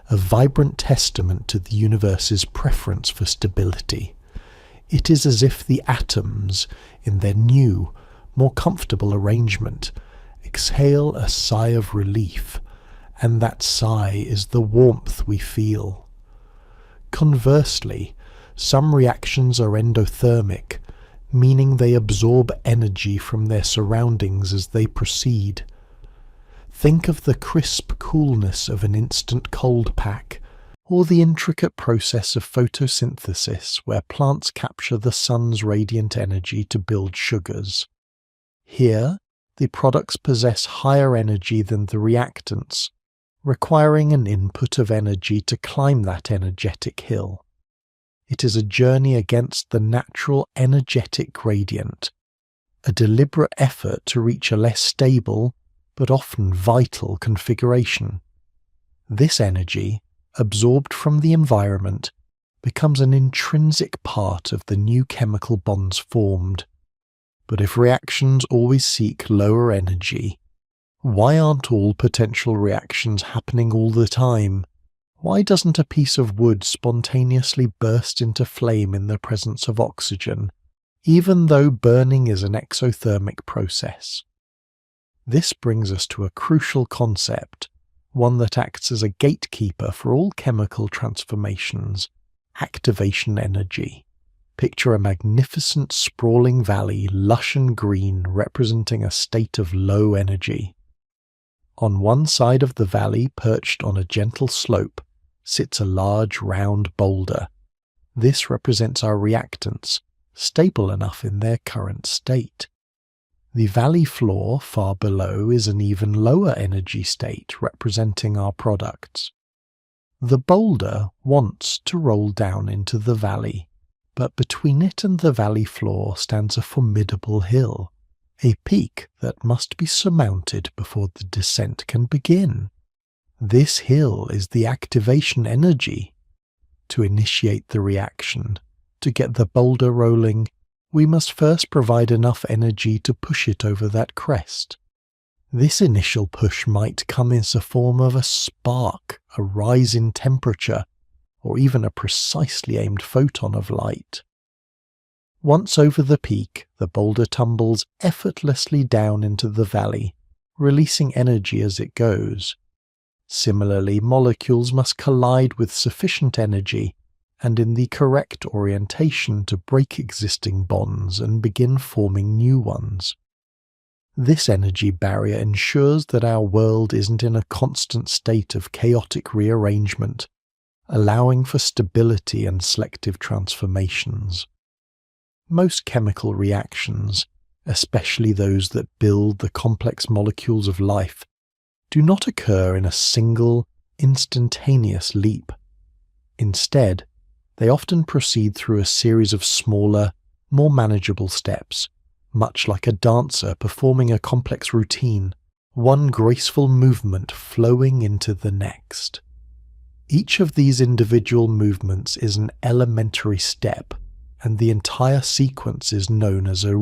a vibrant testament to the universe's preference for stability. It is as if the atoms, in their new, more comfortable arrangement, exhale a sigh of relief, and that sigh is the warmth we feel. Conversely, some reactions are endothermic, meaning they absorb energy from their surroundings as they proceed. Think of the crisp coolness of an instant cold pack, or the intricate process of photosynthesis where plants capture the sun's radiant energy to build sugars. Here, the products possess higher energy than the reactants, requiring an input of energy to climb that energetic hill. It is a journey against the natural energetic gradient, a deliberate effort to reach a less stable but often vital configuration. This energy, absorbed from the environment, becomes an intrinsic part of the new chemical bonds formed. But if reactions always seek lower energy, why aren't all potential reactions happening all the time? Why doesn't a piece of wood spontaneously burst into flame in the presence of oxygen, even though burning is an exothermic process? This brings us to a crucial concept, one that acts as a gatekeeper for all chemical transformations: activation energy. Picture a magnificent sprawling valley, lush and green, representing a state of low energy. On one side of the valley, perched on a gentle slope, sits a large round boulder. This represents our reactants, stable enough in their current state. The valley floor far below is an even lower energy state, representing our products. The boulder wants to roll down into the valley, but between it and the valley floor stands a formidable hill, a peak that must be surmounted before the descent can begin. This hill is the activation energy. To initiate the reaction, to get the boulder rolling, we must first provide enough energy to push it over that crest. This initial push might come in the form of a spark, a rise in temperature, or even a precisely aimed photon of light. Once over the peak, the boulder tumbles effortlessly down into the valley, releasing energy as it goes. Similarly, molecules must collide with sufficient energy and in the correct orientation to break existing bonds and begin forming new ones. This energy barrier ensures that our world isn't in a constant state of chaotic rearrangement, allowing for stability and selective transformations. Most chemical reactions, especially those that build the complex molecules of life, do not occur in a single, instantaneous leap. Instead, they often proceed through a series of smaller, more manageable steps, much like a dancer performing a complex routine, one graceful movement flowing into the next. Each of these individual movements is an elementary step, and the entire sequence is known as a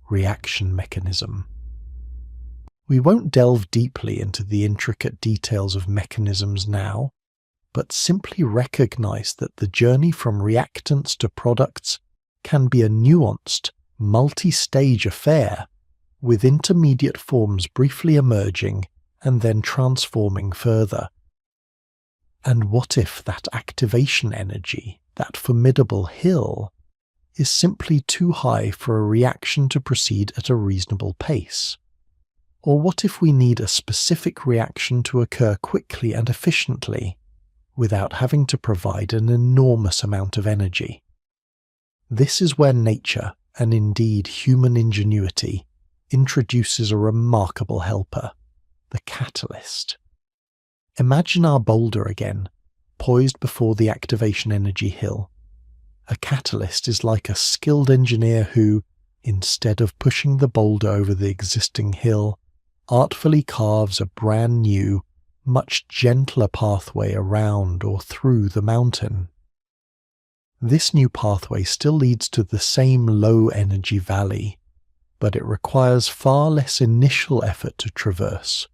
reaction mechanism. We won't delve deeply into the intricate details of mechanisms now, but simply recognize that the journey from reactants to products can be a nuanced, multi-stage affair, with intermediate forms briefly emerging and then transforming further. And what if that activation energy, that formidable hill, is simply too high for a reaction to proceed at a reasonable pace? Or what if we need a specific reaction to occur quickly and efficiently, without having to provide an enormous amount of energy? This is where nature, and indeed human ingenuity, introduces a remarkable helper, the catalyst. Imagine our boulder again, poised before the activation energy hill. A catalyst is like a skilled engineer who, instead of pushing the boulder over the existing hill, artfully carves a brand new, much gentler pathway around or through the mountain. This new pathway still leads to the same low-energy valley, but it requires far less initial effort to traverse.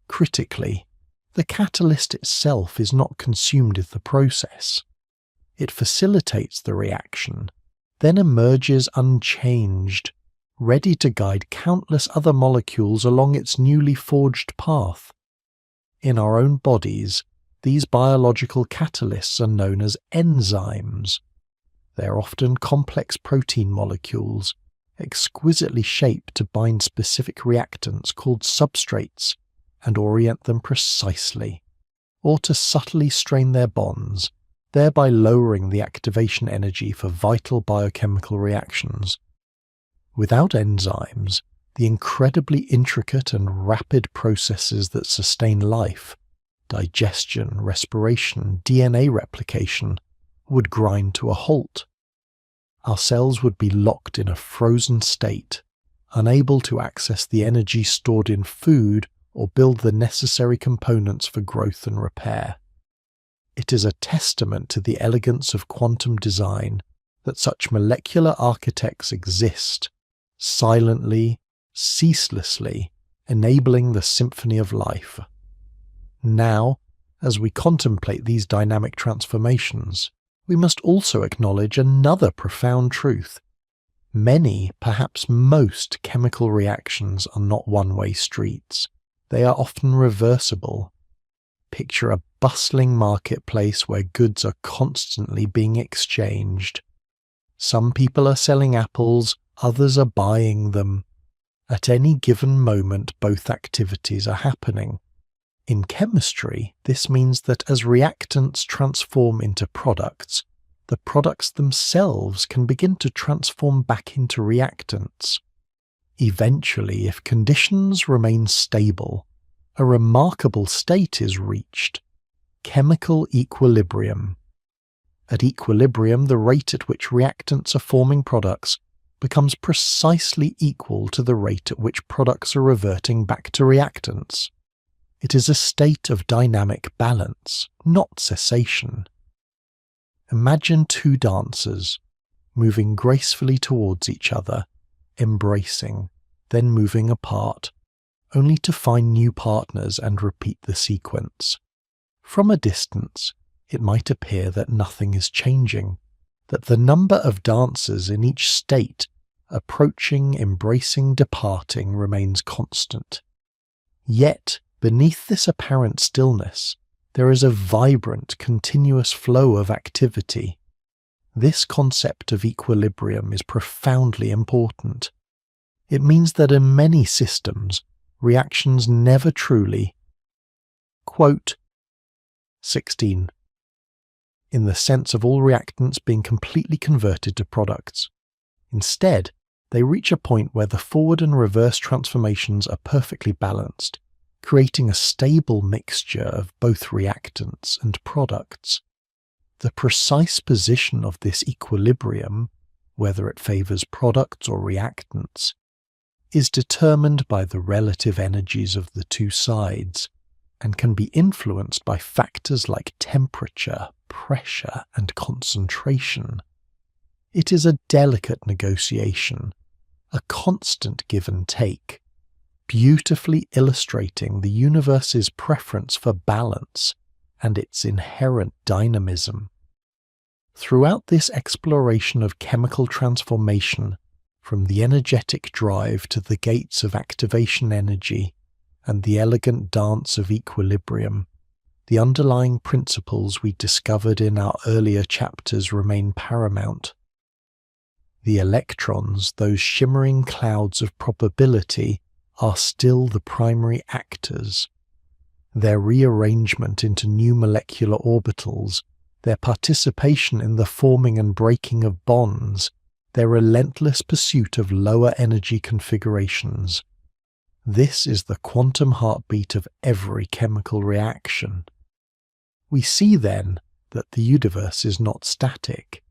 Critically, the catalyst itself is not consumed in the process. It facilitates the reaction, then emerges unchanged, ready to guide countless other molecules along its newly forged path. In our own bodies, these biological catalysts are known as enzymes. They are often complex protein molecules, exquisitely shaped to bind specific reactants called substrates and orient them precisely, or to subtly strain their bonds, thereby lowering the activation energy for vital biochemical reactions. Without enzymes, the incredibly intricate and rapid processes that sustain life, digestion, respiration, DNA replication, would grind to a halt. Our cells would be locked in a frozen state, unable to access the energy stored in food or build the necessary components for growth and repair. It is a testament to the elegance of quantum design that such molecular architects exist, silently, ceaselessly, enabling the symphony of life. Now, as we contemplate these dynamic transformations, we must also acknowledge another profound truth. Many, perhaps most, chemical reactions are not one-way streets. They are often reversible. Picture a bustling marketplace where goods are constantly being exchanged. Some people are selling apples, others are buying them. At any given moment, both activities are happening. In chemistry, this means that as reactants transform into products, the products themselves can begin to transform back into reactants. Eventually, if conditions remain stable, a remarkable state is reached: chemical equilibrium. At equilibrium, the rate at which reactants are forming products becomes precisely equal to the rate at which products are reverting back to reactants. It is a state of dynamic balance, not cessation. Imagine two dancers, moving gracefully towards each other, embracing, then moving apart, only to find new partners and repeat the sequence. From a distance, it might appear that nothing is changing, that the number of dancers in each state, approaching, embracing, departing, remains constant. Yet, beneath this apparent stillness, there is a vibrant, continuous flow of activity. This concept of equilibrium is profoundly important. It means that in many systems, reactions never truly, quote, 16, in the sense of all reactants being completely converted to products. Instead, they reach a point where the forward and reverse transformations are perfectly balanced, creating a stable mixture of both reactants and products. The precise position of this equilibrium, whether it favors products or reactants, is determined by the relative energies of the two sides and can be influenced by factors like temperature, pressure, and concentration. It is a delicate negotiation, a constant give and take, beautifully illustrating the universe's preference for balance and its inherent dynamism. Throughout this exploration of chemical transformation, from the energetic drive to the gates of activation energy and the elegant dance of equilibrium, the underlying principles we discovered in our earlier chapters remain paramount. The electrons, those shimmering clouds of probability, are still the primary actors. Their rearrangement into new molecular orbitals, their participation in the forming and breaking of bonds, their relentless pursuit of lower energy configurations. This is the quantum heartbeat of every chemical reaction. We see then that the universe is not static.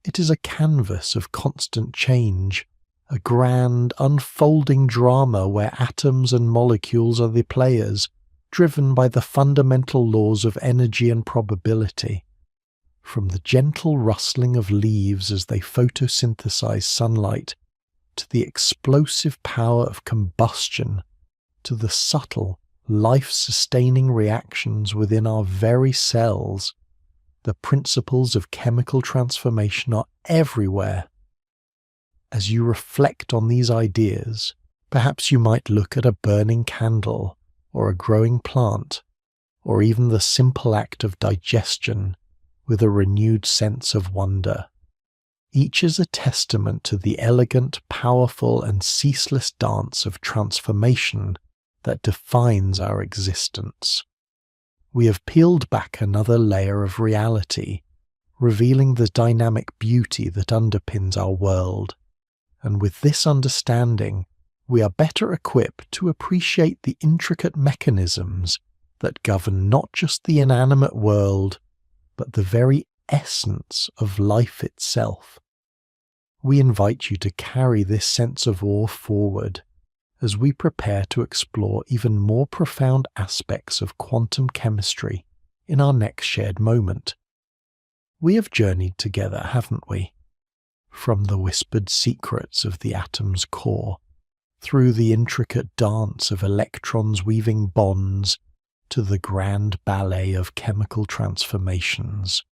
It is a canvas of constant change, a grand, unfolding drama where atoms and molecules are the players, driven by the fundamental laws of energy and probability. From the gentle rustling of leaves as they photosynthesize sunlight, to the explosive power of combustion, to the subtle, life-sustaining reactions within our very cells, the principles of chemical transformation are everywhere. As you reflect on these ideas, perhaps you might look at a burning candle, or a growing plant, or even the simple act of digestion, with a renewed sense of wonder. Each is a testament to the elegant, powerful, and ceaseless dance of transformation that defines our existence. We have peeled back another layer of reality, revealing the dynamic beauty that underpins our world. And with this understanding, we are better equipped to appreciate the intricate mechanisms that govern not just the inanimate world, but the very essence of life itself. We invite you to carry this sense of awe forward as we prepare to explore even more profound aspects of quantum chemistry in our next shared moment. We have journeyed together, haven't we? From the whispered secrets of the atom's core, through the intricate dance of electrons weaving bonds, to the grand ballet of chemical transformations.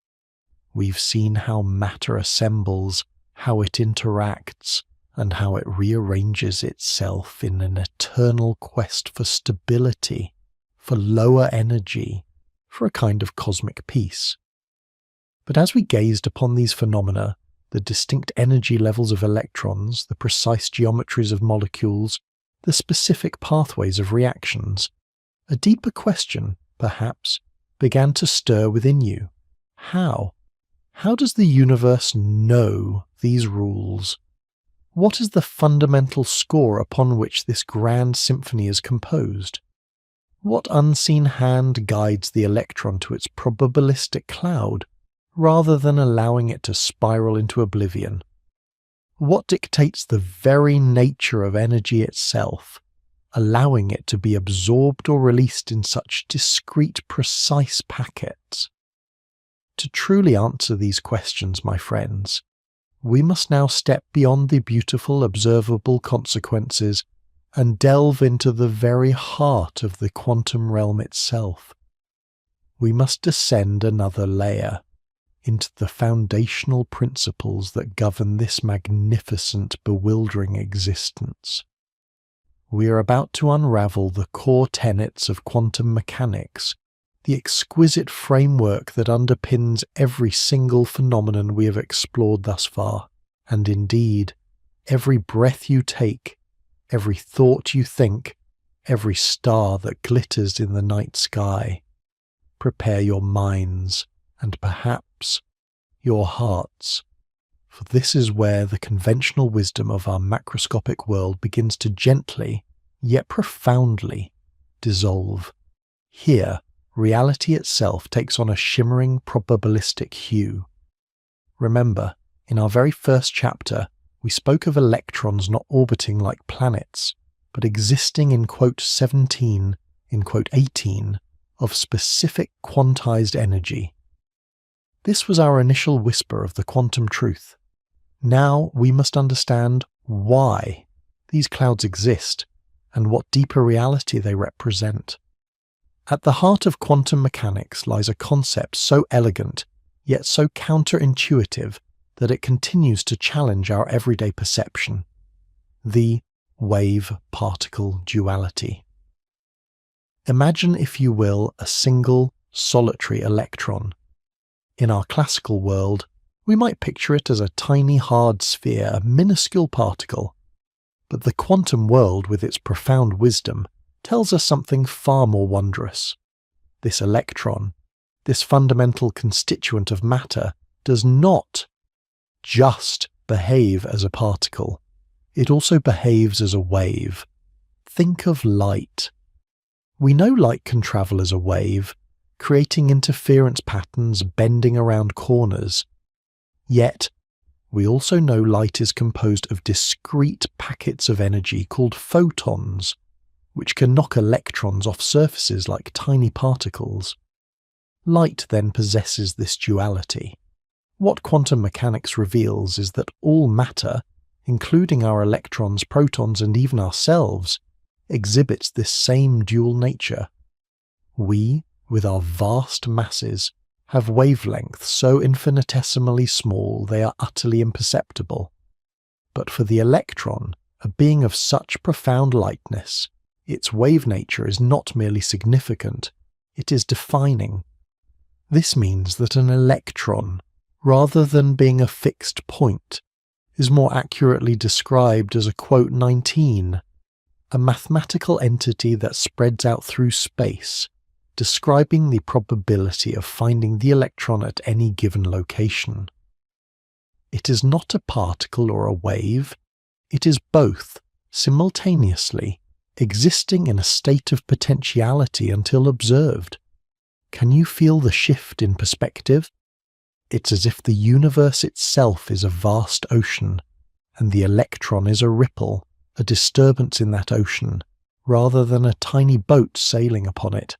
We've seen how matter assembles, how it interacts, and how it rearranges itself in an eternal quest for stability, for lower energy, for a kind of cosmic peace. But as we gazed upon these phenomena, the distinct energy levels of electrons, the precise geometries of molecules, the specific pathways of reactions, a deeper question, perhaps, began to stir within you. How? How does the universe know these rules? What is the fundamental score upon which this grand symphony is composed? What unseen hand guides the electron to its probabilistic cloud, rather than allowing it to spiral into oblivion? What dictates the very nature of energy itself, allowing it to be absorbed or released in such discrete, precise packets? To truly answer these questions, my friends, we must now step beyond the beautiful observable consequences and delve into the very heart of the quantum realm itself. We must descend another layer into the foundational principles that govern this magnificent, bewildering existence. We are about to unravel the core tenets of quantum mechanics, the exquisite framework that underpins every single phenomenon we have explored thus far, and indeed, every breath you take, every thought you think, every star that glitters in the night sky. Prepare your minds, and perhaps your hearts, for this is where the conventional wisdom of our macroscopic world begins to gently, yet profoundly, dissolve. Here, reality itself takes on a shimmering probabilistic hue. Remember, in our very first chapter, we spoke of electrons not orbiting like planets, but existing in quote 17, in quote 18, of specific quantized energy. This was our initial whisper of the quantum truth. Now we must understand why these clouds exist and what deeper reality they represent. At the heart of quantum mechanics lies a concept so elegant, yet so counterintuitive that it continues to challenge our everyday perception: the wave-particle duality. Imagine, if you will, a single, solitary electron. In our classical world, we might picture it as a tiny hard sphere, a minuscule particle. But the quantum world, with its profound wisdom, tells us something far more wondrous. This electron, this fundamental constituent of matter, does not just behave as a particle. It also behaves as a wave. Think of light. We know light can travel as a wave, creating interference patterns, bending around corners. Yet, we also know light is composed of discrete packets of energy called photons, which can knock electrons off surfaces like tiny particles. Light then possesses this duality. What quantum mechanics reveals is that all matter, including our electrons, protons, and even ourselves, exhibits this same dual nature. We, with our vast masses, have wavelengths so infinitesimally small they are utterly imperceptible. But for the electron, a being of such profound lightness, its wave nature is not merely significant, it is defining. This means that an electron, rather than being a fixed point, is more accurately described as a quote 19, a mathematical entity that spreads out through space, describing the probability of finding the electron at any given location. It is not a particle or a wave, it is both, simultaneously, existing in a state of potentiality until observed. Can you feel the shift in perspective? It's as if the universe itself is a vast ocean, and the electron is a ripple, a disturbance in that ocean, rather than a tiny boat sailing upon it.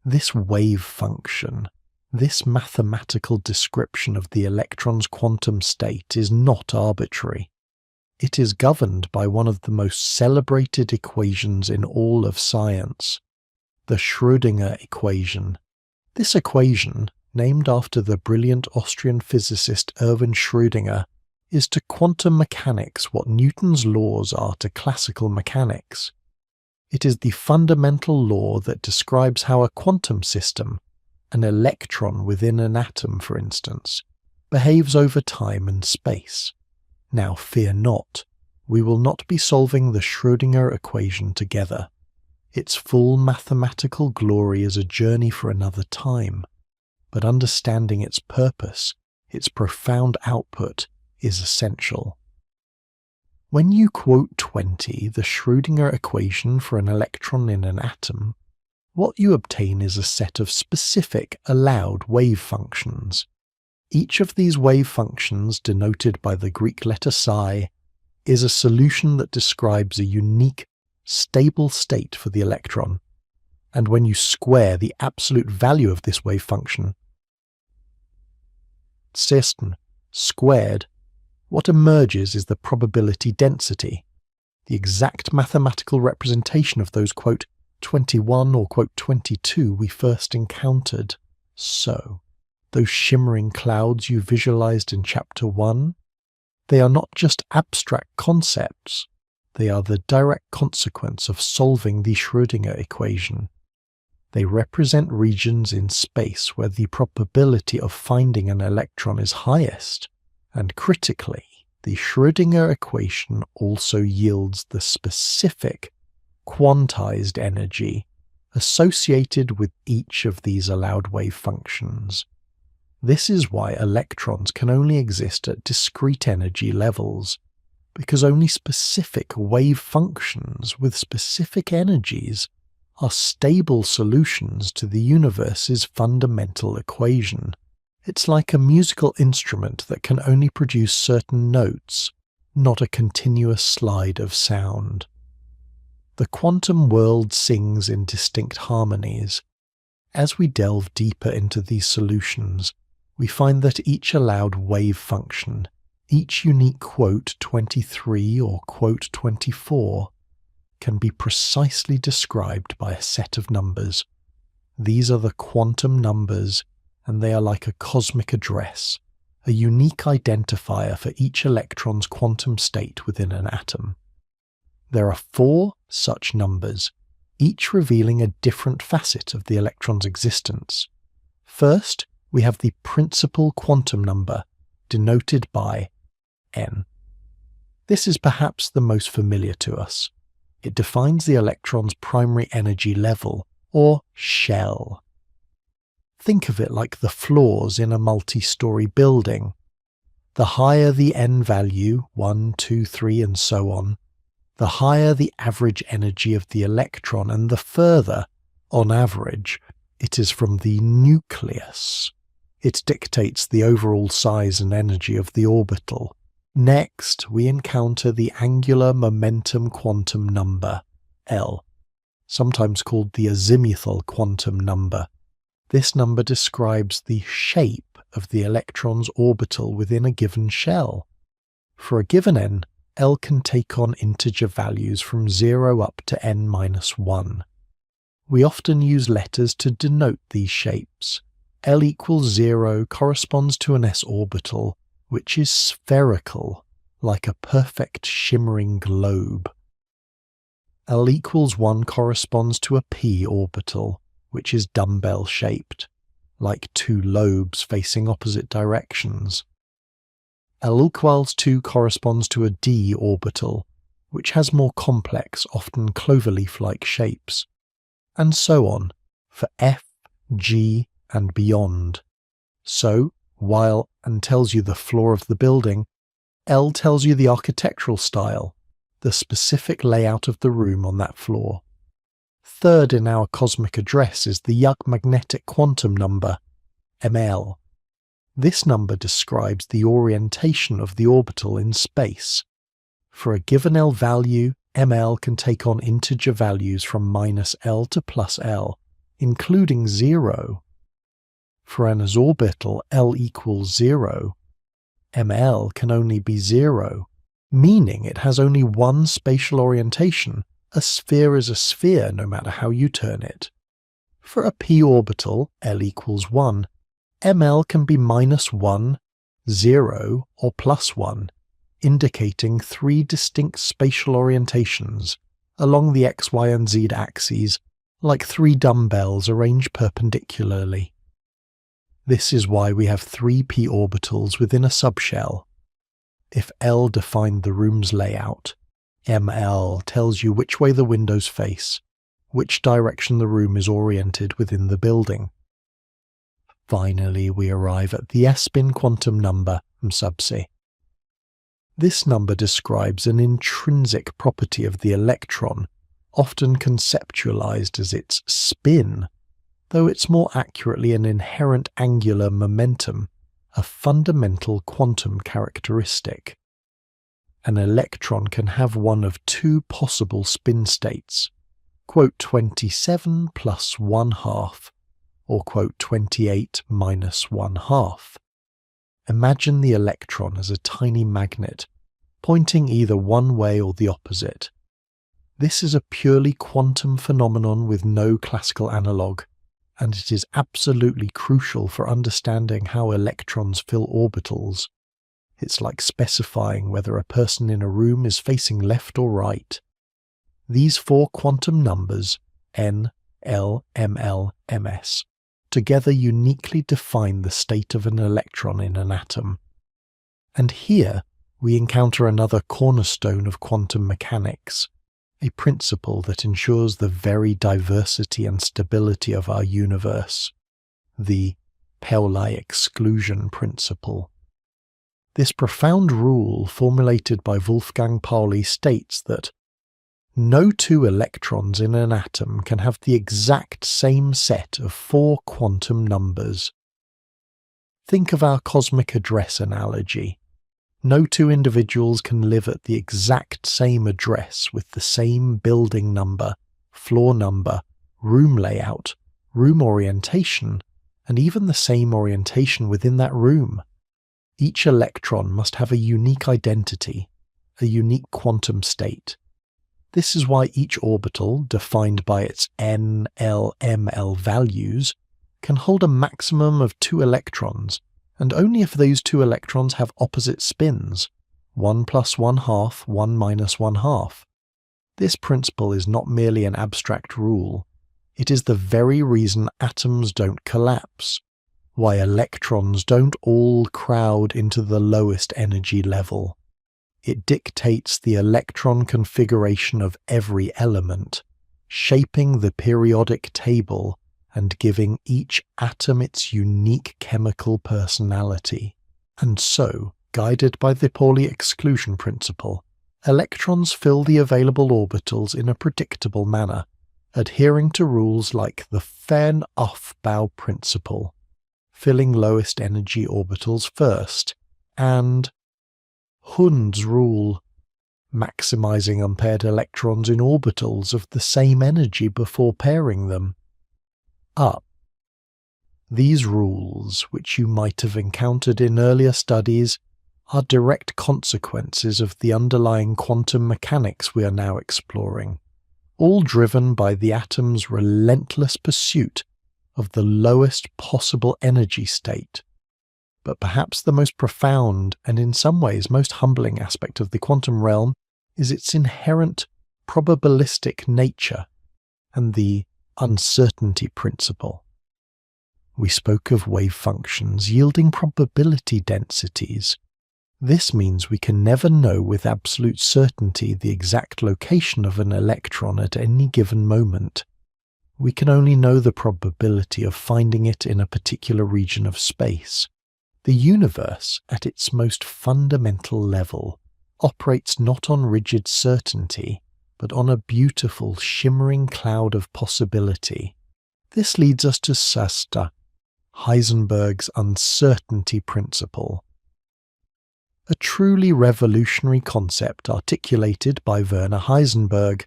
This wave function, this mathematical description of the electron's quantum state is not arbitrary. It is governed by one of the most celebrated equations in all of science, the Schrödinger equation. This equation, named after the brilliant Austrian physicist Erwin Schrödinger, is to quantum mechanics what Newton's laws are to classical mechanics. It is the fundamental law that describes how a quantum system, an electron within an atom for instance, behaves over time and space. Now fear not, we will not be solving the Schrödinger equation together. Its full mathematical glory is a journey for another time, but understanding its purpose, its profound output, is essential. When you quote 20, the Schrödinger equation for an electron in an atom, what you obtain is a set of specific allowed wave functions. Each of these wave functions, denoted by the Greek letter psi, is a solution that describes a unique, stable state for the electron, and when you square the absolute value of this wave function, System squared, what emerges is the probability density, the exact mathematical representation of those quote 21 or quote 22 we first encountered. So, those shimmering clouds you visualized in chapter 1, they are not just abstract concepts, they are the direct consequence of solving the Schrödinger equation. They represent regions in space where the probability of finding an electron is highest, and critically, the Schrödinger equation also yields the specific, quantized energy associated with each of these allowed wave functions. This is why electrons can only exist at discrete energy levels, because only specific wave functions with specific energies are stable solutions to the universe's fundamental equation. It's like a musical instrument that can only produce certain notes, not a continuous slide of sound. The quantum world sings in distinct harmonies. As we delve deeper into these solutions, we find that each allowed wave function, each unique quote 23 or quote 24, can be precisely described by a set of numbers. These are the quantum numbers, and they are like a cosmic address, a unique identifier for each electron's quantum state within an atom. There are 4 such numbers, each revealing a different facet of the electron's existence. First, we have the principal quantum number, denoted by n. This is perhaps the most familiar to us. It defines the electron's primary energy level, or shell. Think of it like the floors in a multi-story building. The higher the n value, 1, 2, 3 and so on, the higher the average energy of the electron and the further, on average, it is from the nucleus. It dictates the overall size and energy of the orbital. Next, we encounter the angular momentum quantum number, L, sometimes called the azimuthal quantum number. This number describes the shape of the electron's orbital within a given shell. For a given n, L can take on integer values from 0 up to n-1. We often use letters to denote these shapes. L equals 0 corresponds to an s orbital, which is spherical, like a perfect shimmering globe. L equals 1 corresponds to a p orbital, which is dumbbell-shaped, like 2 lobes facing opposite directions. L equals 2 corresponds to a d orbital, which has more complex, often cloverleaf-like shapes, and so on, for f, g, and beyond. So, while n tells you the floor of the building, L tells you the architectural style, the specific layout of the room on that floor. Third in our cosmic address is the Young magnetic quantum number, ml. This number describes the orientation of the orbital in space. For a given L value, ml can take on integer values from -L to +L, including 0. For an orbital L equals 0, ml can only be 0, meaning it has only one spatial orientation. A sphere is a sphere no matter how you turn it. For a p orbital, L equals 1, ml can be -1, 0, or +1, indicating three distinct spatial orientations along the x, y, and z axes, like three dumbbells arranged perpendicularly. This is why we have three p orbitals within a subshell. If L defined the room's layout, ml tells you which way the windows face, which direction the room is oriented within the building. Finally, we arrive at the S-spin quantum number, mSubc. This number describes an intrinsic property of the electron, often conceptualized as its spin, though it's more accurately an inherent angular momentum, a fundamental quantum characteristic. An electron can have one of two possible spin states, quote 27 plus 1/2, or quote 28 minus 1/2. Imagine the electron as a tiny magnet, pointing either one way or the opposite. This is a purely quantum phenomenon with no classical analogue, and it is absolutely crucial for understanding how electrons fill orbitals. It's like specifying whether a person in a room is facing left or right. These four quantum numbers, n, l, ml, ms, together uniquely define the state of an electron in an atom. And here we encounter another cornerstone of quantum mechanics, a principle that ensures the very diversity and stability of our universe, the Pauli exclusion principle. This profound rule formulated by Wolfgang Pauli states that no two electrons in an atom can have the exact same set of four quantum numbers. Think of our cosmic address analogy. No two individuals can live at the exact same address with the same building number, floor number, room layout, room orientation, and even the same orientation within that room. Each electron must have a unique identity, a unique quantum state. This is why each orbital, defined by its n, l, ml values, can hold a maximum of 2 electrons, and only if those 2 electrons have opposite spins, 1 plus 1/2, 1 minus 1/2. This principle is not merely an abstract rule. It is the very reason atoms don't collapse, why electrons don't all crowd into the lowest energy level. It dictates the electron configuration of every element, shaping the periodic table and giving each atom its unique chemical personality. And so, guided by the Pauli exclusion principle, electrons fill the available orbitals in a predictable manner, adhering to rules like the Fernaufbau principle, filling lowest energy orbitals first, and Hund's rule, maximizing unpaired electrons in orbitals of the same energy before pairing them. Up. These rules, which you might have encountered in earlier studies, are direct consequences of the underlying quantum mechanics we are now exploring, all driven by the atom's relentless pursuit of the lowest possible energy state. But perhaps the most profound and in some ways most humbling aspect of the quantum realm is its inherent probabilistic nature and the uncertainty principle. We spoke of wave functions yielding probability densities. This means we can never know with absolute certainty the exact location of an electron at any given moment. We can only know the probability of finding it in a particular region of space. The universe, at its most fundamental level, operates not on rigid certainty, but on a beautiful, shimmering cloud of possibility. This leads us to Sasta, Heisenberg's uncertainty principle. A truly revolutionary concept articulated by Werner Heisenberg.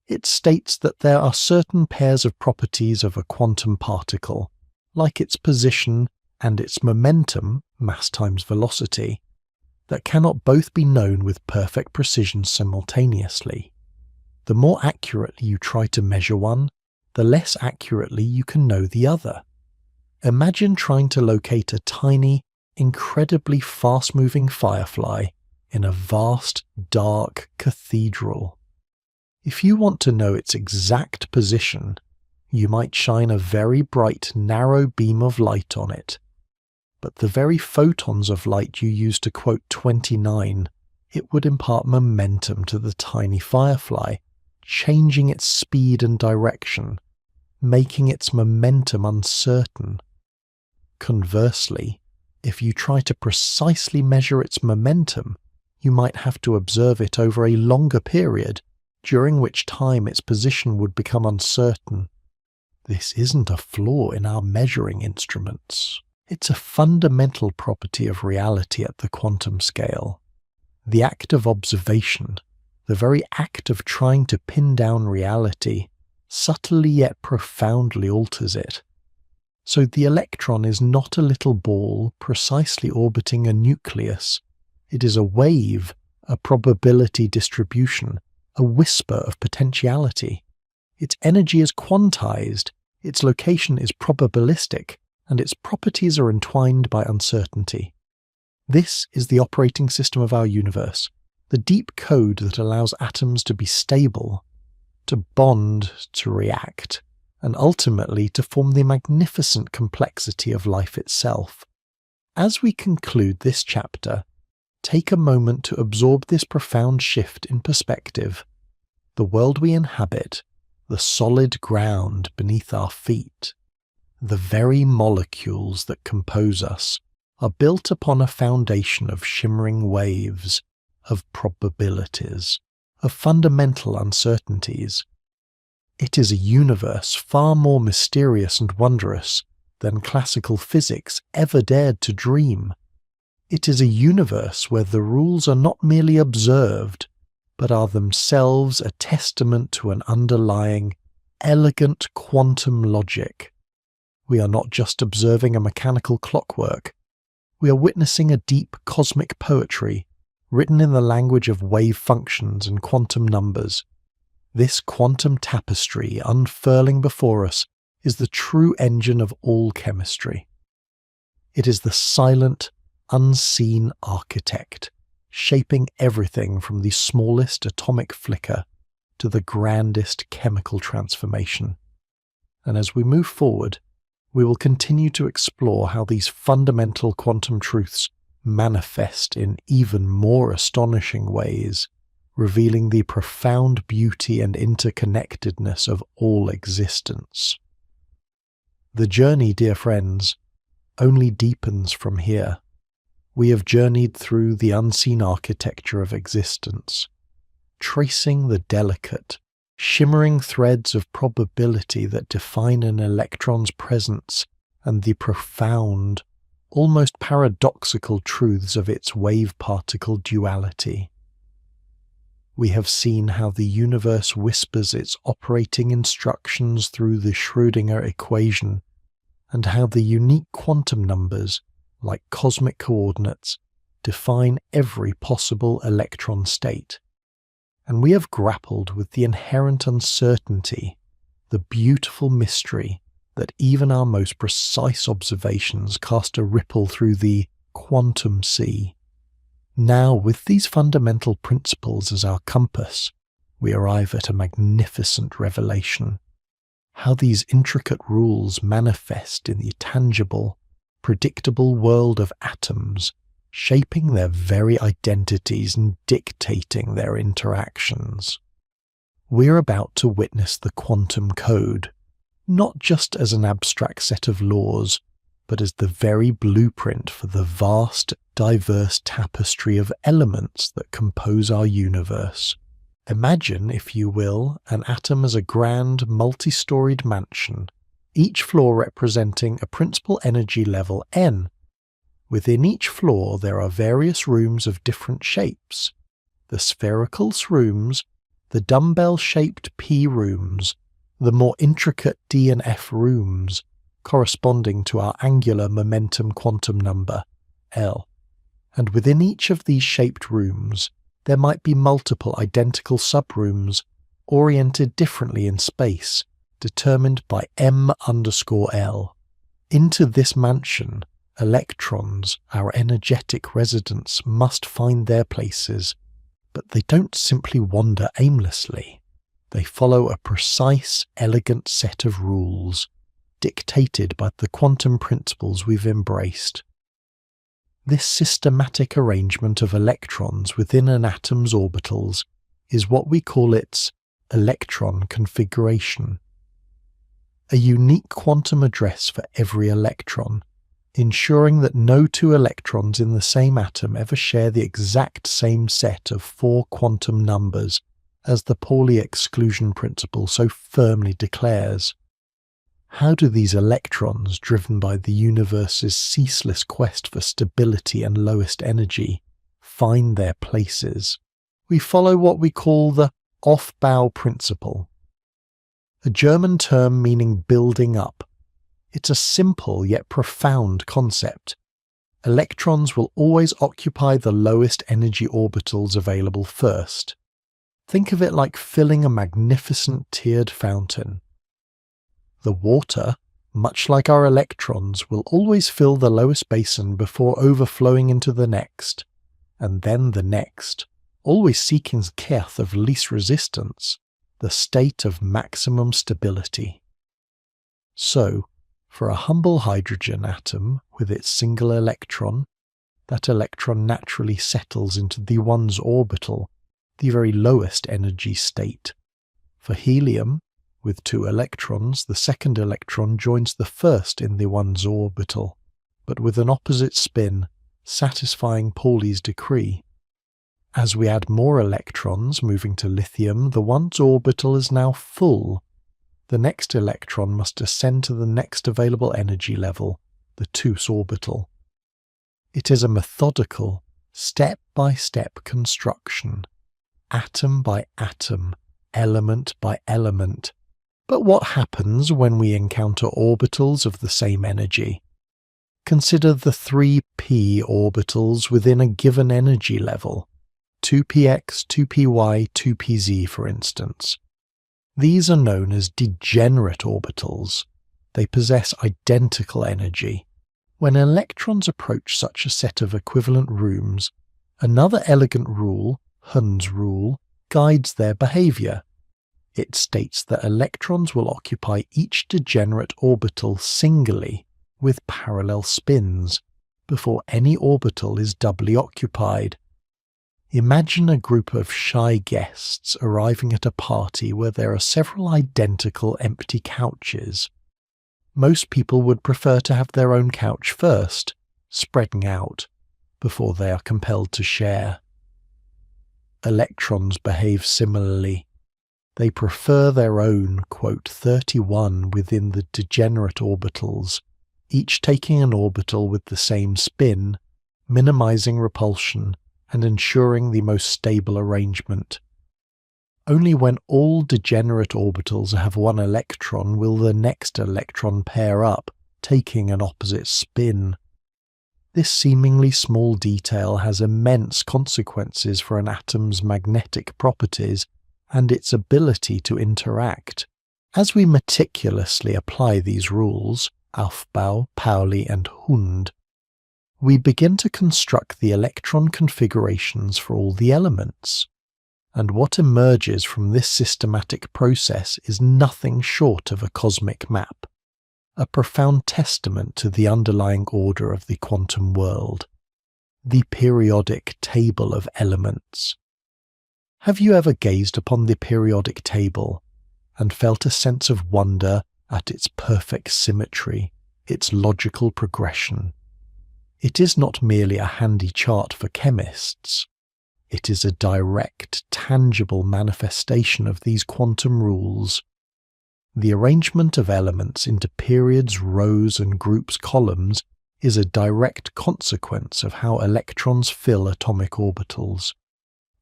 It states that there are certain pairs of properties of a quantum particle, like its position and its momentum, mass times velocity, that cannot both be known with perfect precision simultaneously. The more accurately you try to measure one, the less accurately you can know the other. Imagine trying to locate a tiny, incredibly fast-moving firefly in a vast, dark cathedral. If you want to know its exact position, you might shine a very bright, narrow beam of light on it. But the very photons of light you use to quote 29, it would impart momentum to the tiny firefly, changing its speed and direction, making its momentum uncertain. Conversely, if you try to precisely measure its momentum, you might have to observe it over a longer period, during which time its position would become uncertain. This isn't a flaw in our measuring instruments. It's a fundamental property of reality at the quantum scale. The act of observation, the very act of trying to pin down reality, subtly yet profoundly alters it. So the electron is not a little ball precisely orbiting a nucleus. It is a wave, a probability distribution, a whisper of potentiality. Its energy is quantized, its location is probabilistic, and its properties are entwined by uncertainty. This is the operating system of our universe, the deep code that allows atoms to be stable, to bond, to react, and ultimately to form the magnificent complexity of life itself. As we conclude this chapter, take a moment to absorb this profound shift in perspective. The world we inhabit, the solid ground beneath our feet, the very molecules that compose us, are built upon a foundation of shimmering waves, of probabilities, of fundamental uncertainties. It is a universe far more mysterious and wondrous than classical physics ever dared to dream. It is a universe where the rules are not merely observed, but are themselves a testament to an underlying, elegant quantum logic. We are not just observing a mechanical clockwork. We are witnessing a deep cosmic poetry, written in the language of wave functions and quantum numbers. This quantum tapestry unfurling before us is the true engine of all chemistry. It is the silent, unseen architect, shaping everything from the smallest atomic flicker to the grandest chemical transformation. And as we move forward, we will continue to explore how these fundamental quantum truths manifest in even more astonishing ways, revealing the profound beauty and interconnectedness of all existence. The journey, dear friends, only deepens from here. We have journeyed through the unseen architecture of existence, tracing the delicate, shimmering threads of probability that define an electron's presence and the profound, almost paradoxical truths of its wave-particle duality. We have seen how the universe whispers its operating instructions through the Schrödinger equation, and how the unique quantum numbers, like cosmic coordinates, define every possible electron state. And we have grappled with the inherent uncertainty, the beautiful mystery that even our most precise observations cast a ripple through the quantum sea. Now, with these fundamental principles as our compass, we arrive at a magnificent revelation. How these intricate rules manifest in the tangible, predictable world of atoms, shaping their very identities and dictating their interactions. We're about to witness the quantum code, not just as an abstract set of laws, but as the very blueprint for the vast, diverse tapestry of elements that compose our universe. Imagine, if you will, an atom as a grand, multi-storied mansion, each floor representing a principal energy level n. Within each floor there are various rooms of different shapes: the spherical rooms, the dumbbell-shaped P rooms, the more intricate D and F rooms, corresponding to our angular momentum quantum number, L. And within each of these shaped rooms, there might be multiple identical subrooms, oriented differently in space, determined by M_L. Into this mansion, electrons, our energetic residents, must find their places, but they don't simply wander aimlessly. They follow a precise, elegant set of rules, dictated by the quantum principles we've embraced. This systematic arrangement of electrons within an atom's orbitals is what we call its electron configuration. A unique quantum address for every electron, ensuring that no two electrons in the same atom ever share the exact same set of 4 quantum numbers, as the Pauli exclusion principle so firmly declares. How do these electrons, driven by the universe's ceaseless quest for stability and lowest energy, find their places? We follow what we call the Aufbau principle, a German term meaning building up. It's a simple yet profound concept. Electrons will always occupy the lowest energy orbitals available first. Think of it like filling a magnificent tiered fountain. The water, much like our electrons, will always fill the lowest basin before overflowing into the next, and then the next, always seeking the keth of least resistance, the state of maximum stability. So, for a humble hydrogen atom with its single electron, that electron naturally settles into the 1's orbital, the very lowest energy state. For helium, with 2 electrons, the second electron joins the first in the 1's orbital, but with an opposite spin, satisfying Pauli's decree. As we add more electrons moving to lithium, the 1's orbital is now full. The next electron must ascend to the next available energy level, the 2's orbital. It is a methodical, step-by-step construction, atom by atom, element by element. But what happens when we encounter orbitals of the same energy? Consider the 3 p orbitals within a given energy level, 2px, 2py, 2pz for instance. These are known as degenerate orbitals. They possess identical energy. When electrons approach such a set of equivalent rooms, another elegant rule, Hund's rule, guides their behavior. It states that electrons will occupy each degenerate orbital singly with parallel spins before any orbital is doubly occupied. Imagine a group of shy guests arriving at a party where there are several identical empty couches. Most people would prefer to have their own couch first, spreading out, before they are compelled to share. Electrons behave similarly. They prefer their own, quote, 31 within the degenerate orbitals, each taking an orbital with the same spin, minimizing repulsion and ensuring the most stable arrangement. Only when all degenerate orbitals have 1 electron will the next electron pair up, taking an opposite spin. This seemingly small detail has immense consequences for an atom's magnetic properties and its ability to interact. As we meticulously apply these rules, Aufbau, Pauli and Hund, we begin to construct the electron configurations for all the elements. And what emerges from this systematic process is nothing short of a cosmic map, a profound testament to the underlying order of the quantum world, the periodic table of elements. Have you ever gazed upon the periodic table and felt a sense of wonder at its perfect symmetry, its logical progression? It is not merely a handy chart for chemists. It is a direct, tangible manifestation of these quantum rules. The arrangement of elements into periods, rows, and groups columns is a direct consequence of how electrons fill atomic orbitals.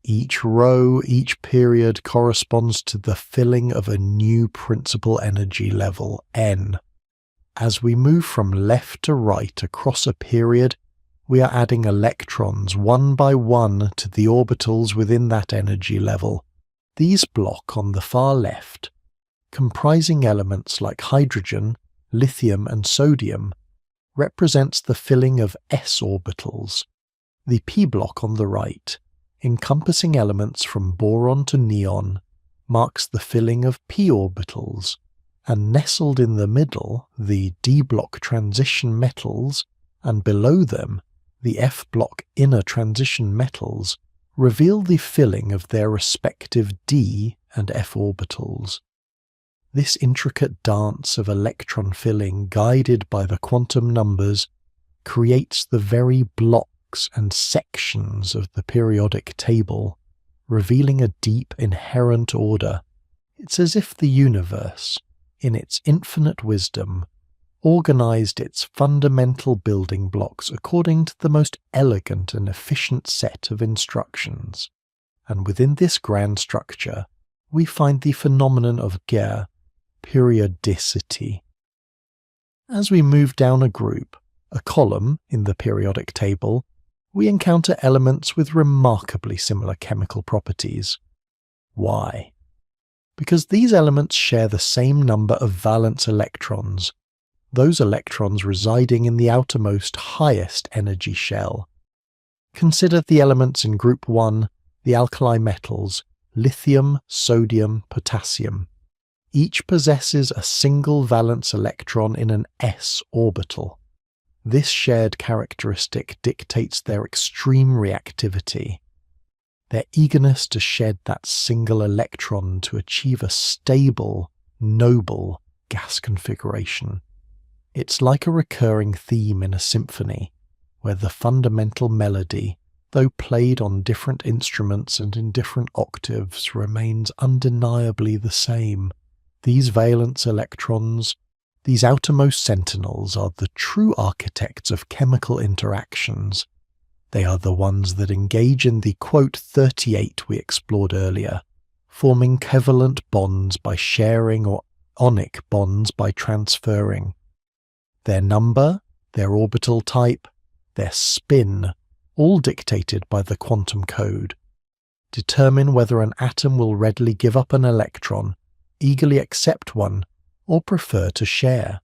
Each row, each period corresponds to the filling of a new principal energy level, n. As we move from left to right across a period, we are adding electrons one by one to the orbitals within that energy level. These block on the far left, comprising elements like hydrogen, lithium, and sodium, represents the filling of s orbitals. The p block on the right, encompassing elements from boron to neon, marks the filling of p orbitals, and nestled in the middle, the d block transition metals, and below them, the f block inner transition metals, reveal the filling of their respective d and f orbitals. This intricate dance of electron filling, guided by the quantum numbers, creates the very blocks and sections of the periodic table, revealing a deep inherent order. It's as if the universe, in its infinite wisdom, organized its fundamental building blocks according to the most elegant and efficient set of instructions. And within this grand structure, we find the phenomenon of periodicity. As we move down a group, a column in the periodic table, we encounter elements with remarkably similar chemical properties. Why? Because these elements share the same number of valence electrons, those electrons residing in the outermost highest energy shell. Consider the elements in group 1, the alkali metals, lithium, sodium, potassium. Each possesses a single valence electron in an s orbital. This shared characteristic dictates their extreme reactivity, their eagerness to shed that single electron to achieve a stable, noble gas configuration. It's like a recurring theme in a symphony, where the fundamental melody, though played on different instruments and in different octaves, remains undeniably the same. These valence electrons, these outermost sentinels, are the true architects of chemical interactions. They are the ones that engage in the quote 38 we explored earlier, forming covalent bonds by sharing or ionic bonds by transferring. Their number, their orbital type, their spin, all dictated by the quantum code, determine whether an atom will readily give up an electron, eagerly accept one, or prefer to share.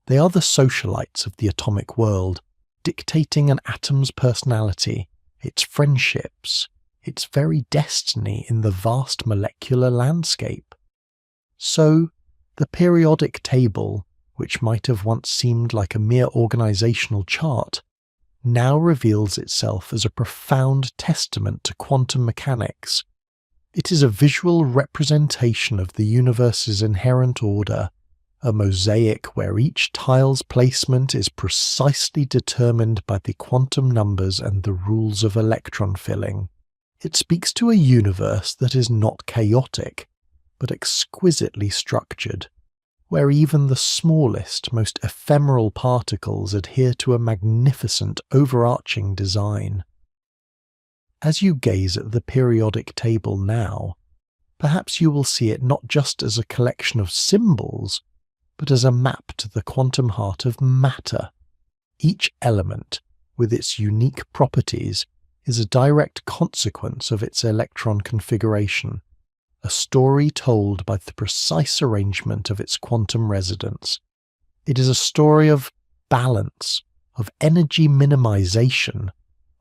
They are the socialites of the atomic world, dictating an atom's personality, its friendships, its very destiny in the vast molecular landscape. So, the periodic table, which might have once seemed like a mere organizational chart, now reveals itself as a profound testament to quantum mechanics. It is a visual representation of the universe's inherent order, a mosaic where each tile's placement is precisely determined by the quantum numbers and the rules of electron filling. It speaks to a universe that is not chaotic, but exquisitely structured, where even the smallest, most ephemeral particles adhere to a magnificent overarching design. As you gaze at the periodic table now, perhaps you will see it not just as a collection of symbols, but as a map to the quantum heart of matter. Each element, with its unique properties, is a direct consequence of its electron configuration, a story told by the precise arrangement of its quantum resonance. It is a story of balance, of energy minimization,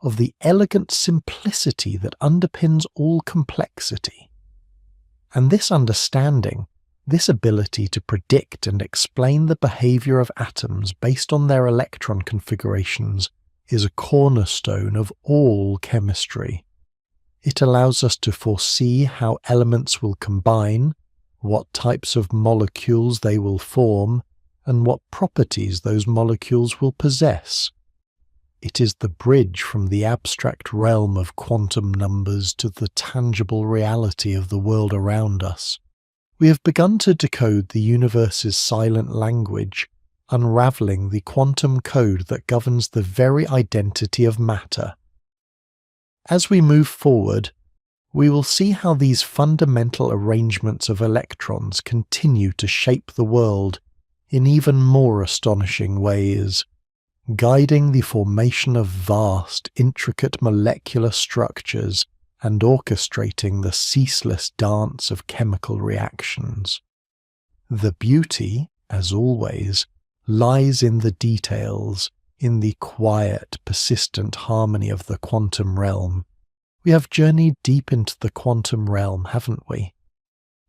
of the elegant simplicity that underpins all complexity. And this understanding, this ability to predict and explain the behavior of atoms based on their electron configurations, is a cornerstone of all chemistry. It allows us to foresee how elements will combine, what types of molecules they will form, and what properties those molecules will possess. It is the bridge from the abstract realm of quantum numbers to the tangible reality of the world around us. We have begun to decode the universe's silent language, unravelling the quantum code that governs the very identity of matter. As we move forward, we will see how these fundamental arrangements of electrons continue to shape the world in even more astonishing ways, guiding the formation of vast, intricate molecular structures and orchestrating the ceaseless dance of chemical reactions. The beauty, as always, lies in the details, in the quiet, persistent harmony of the quantum realm. We have journeyed deep into the quantum realm, haven't we?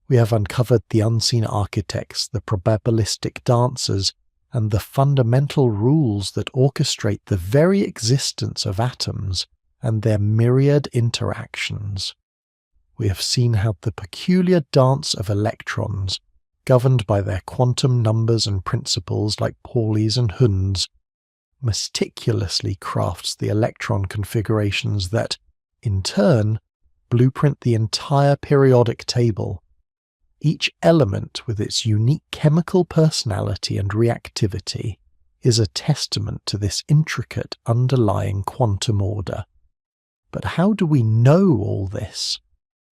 We have uncovered the unseen architects, the probabilistic dancers, and the fundamental rules that orchestrate the very existence of atoms and their myriad interactions. We have seen how the peculiar dance of electrons, governed by their quantum numbers and principles like Pauli's and Hund's, meticulously crafts the electron configurations that, in turn, blueprint the entire periodic table. Each element with its unique chemical personality and reactivity is a testament to this intricate underlying quantum order. But how do we know all this?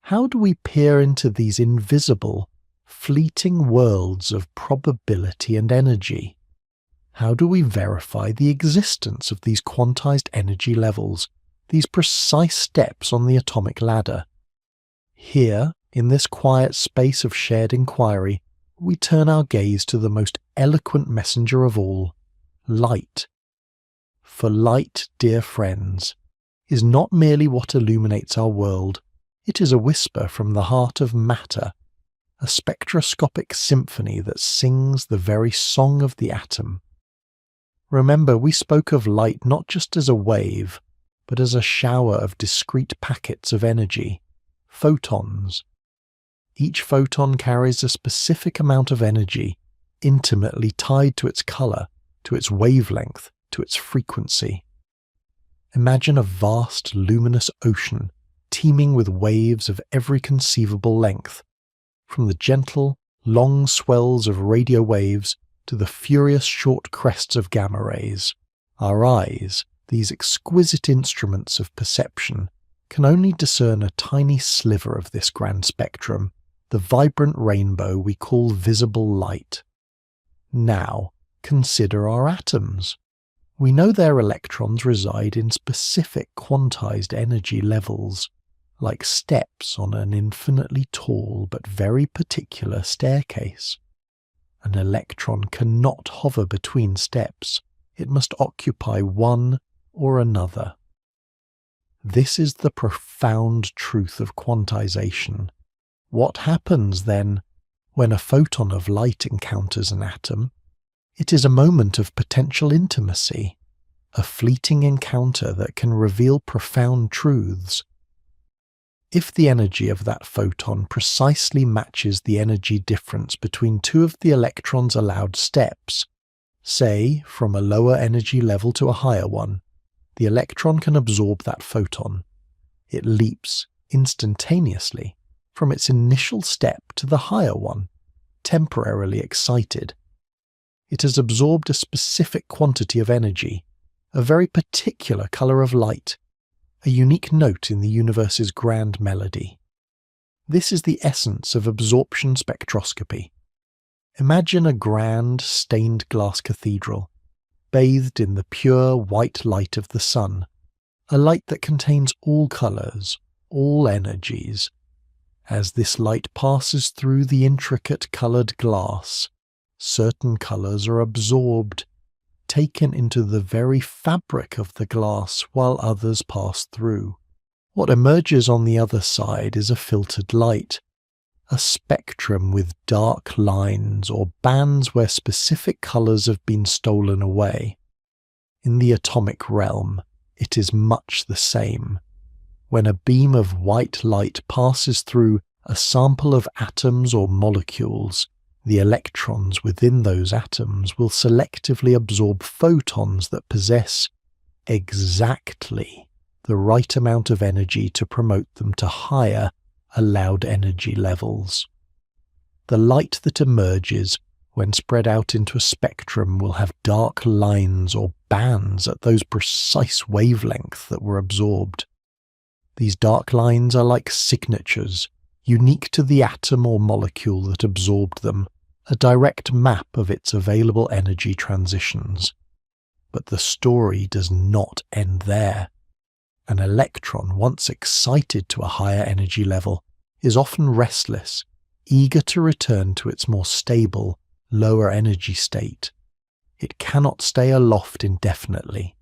How do we peer into these invisible, fleeting worlds of probability and energy? How do we verify the existence of these quantized energy levels, these precise steps on the atomic ladder? Here, in this quiet space of shared inquiry, we turn our gaze to the most eloquent messenger of all, light. For light, dear friends, is not merely what illuminates our world, it is a whisper from the heart of matter, a spectroscopic symphony that sings the very song of the atom. Remember, we spoke of light not just as a wave, but as a shower of discrete packets of energy, photons. Each photon carries a specific amount of energy, intimately tied to its colour, to its wavelength, to its frequency. Imagine a vast, luminous ocean teeming with waves of every conceivable length, from the gentle, long swells of radio waves to the furious short crests of gamma rays. Our eyes, these exquisite instruments of perception, can only discern a tiny sliver of this grand spectrum, the vibrant rainbow we call visible light. Now, consider our atoms. We know their electrons reside in specific quantized energy levels, like steps on an infinitely tall but very particular staircase. An electron cannot hover between steps. It must occupy one or another. This is the profound truth of quantization. What happens, then, when a photon of light encounters an atom? It is a moment of potential intimacy, a fleeting encounter that can reveal profound truths. If the energy of that photon precisely matches the energy difference between two of the electron's allowed steps, say from a lower energy level to a higher one, the electron can absorb that photon. It leaps instantaneously from its initial step to the higher one, temporarily excited. It has absorbed a specific quantity of energy, a very particular colour of light, a unique note in the universe's grand melody. This is the essence of absorption spectroscopy. Imagine a grand, stained glass cathedral, bathed in the pure white light of the sun, a light that contains all colours, all energies. As this light passes through the intricate coloured glass, certain colours are absorbed, taken into the very fabric of the glass while others pass through. What emerges on the other side is a filtered light, a spectrum with dark lines or bands where specific colours have been stolen away. In the atomic realm, it is much the same. When a beam of white light passes through a sample of atoms or molecules, the electrons within those atoms will selectively absorb photons that possess exactly the right amount of energy to promote them to higher allowed energy levels. the light that emerges when spread out into a spectrum will have dark lines or bands at those precise wavelengths that were absorbed. These dark lines are like signatures, unique to the atom or molecule that absorbed them, a direct map of its available energy transitions. But the story does not end there. An electron, once excited to a higher energy level, is often restless, eager to return to its more stable, lower energy state. It cannot stay aloft indefinitely.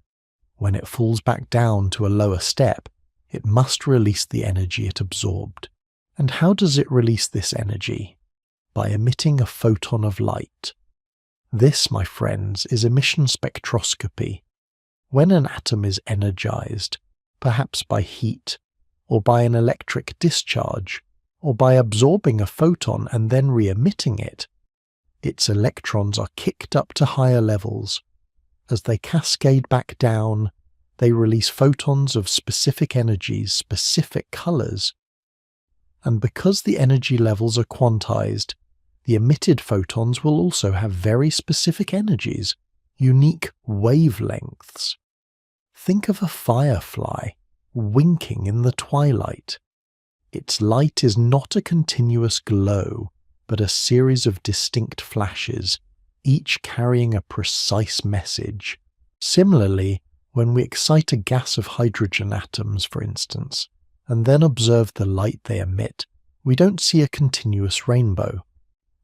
When it falls back down to a lower step, it must release the energy it absorbed. And how does it release this energy? By emitting a photon of light. This, my friends, is emission spectroscopy. When an atom is energized, perhaps by heat, or by an electric discharge, or by absorbing a photon and then re-emitting it, its electrons are kicked up to higher levels. As they cascade back down, they release photons of specific energies, specific colors. And because the energy levels are quantized, the emitted photons will also have very specific energies, unique wavelengths. Think of a firefly winking in the twilight. Its light is not a continuous glow, but a series of distinct flashes, each carrying a precise message. Similarly, when we excite a gas of hydrogen atoms, for instance, and then observe the light they emit, we don't see a continuous rainbow.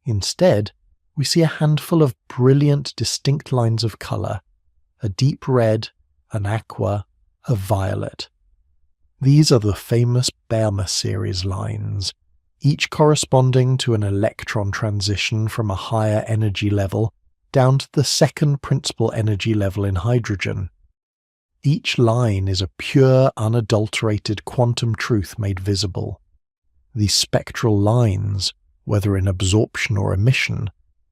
Instead, we see a handful of brilliant, distinct lines of colour, a deep red, an aqua, a violet. These are the famous Balmer series lines, each corresponding to an electron transition from a higher energy level down to the second principal energy level in hydrogen. Each line is a pure, unadulterated quantum truth made visible. These spectral lines, whether in absorption or emission,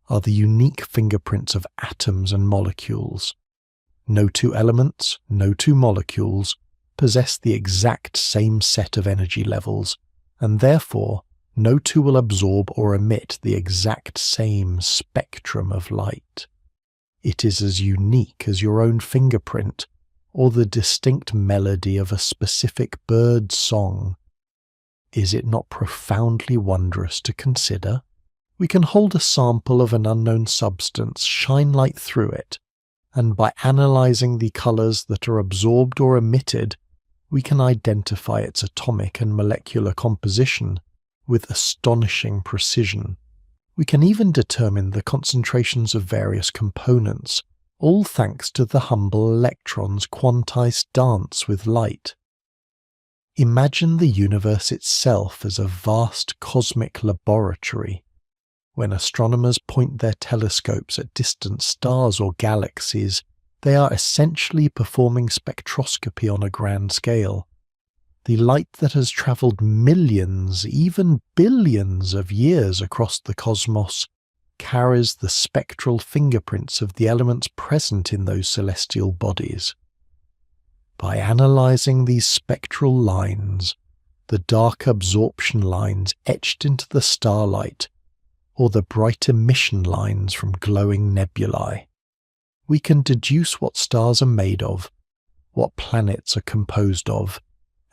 are the unique fingerprints of atoms and molecules. No two elements, no two molecules, possess the exact same set of energy levels, and therefore no two will absorb or emit the exact same spectrum of light. It is as unique as your own fingerprint, or the distinct melody of a specific bird's song. Is it not profoundly wondrous to consider? We can hold a sample of an unknown substance, shine light through it, and by analyzing the colors that are absorbed or emitted, we can identify its atomic and molecular composition with astonishing precision. We can even determine the concentrations of various components, all thanks to the humble electron's quantized dance with light. Imagine the universe itself as a vast cosmic laboratory. When astronomers point their telescopes at distant stars or galaxies, they are essentially performing spectroscopy on a grand scale. The light that has travelled millions, even billions of years across the cosmos carries the spectral fingerprints of the elements present in those celestial bodies. By analysing these spectral lines, the dark absorption lines etched into the starlight, or the bright emission lines from glowing nebulae, we can deduce what stars are made of, what planets are composed of,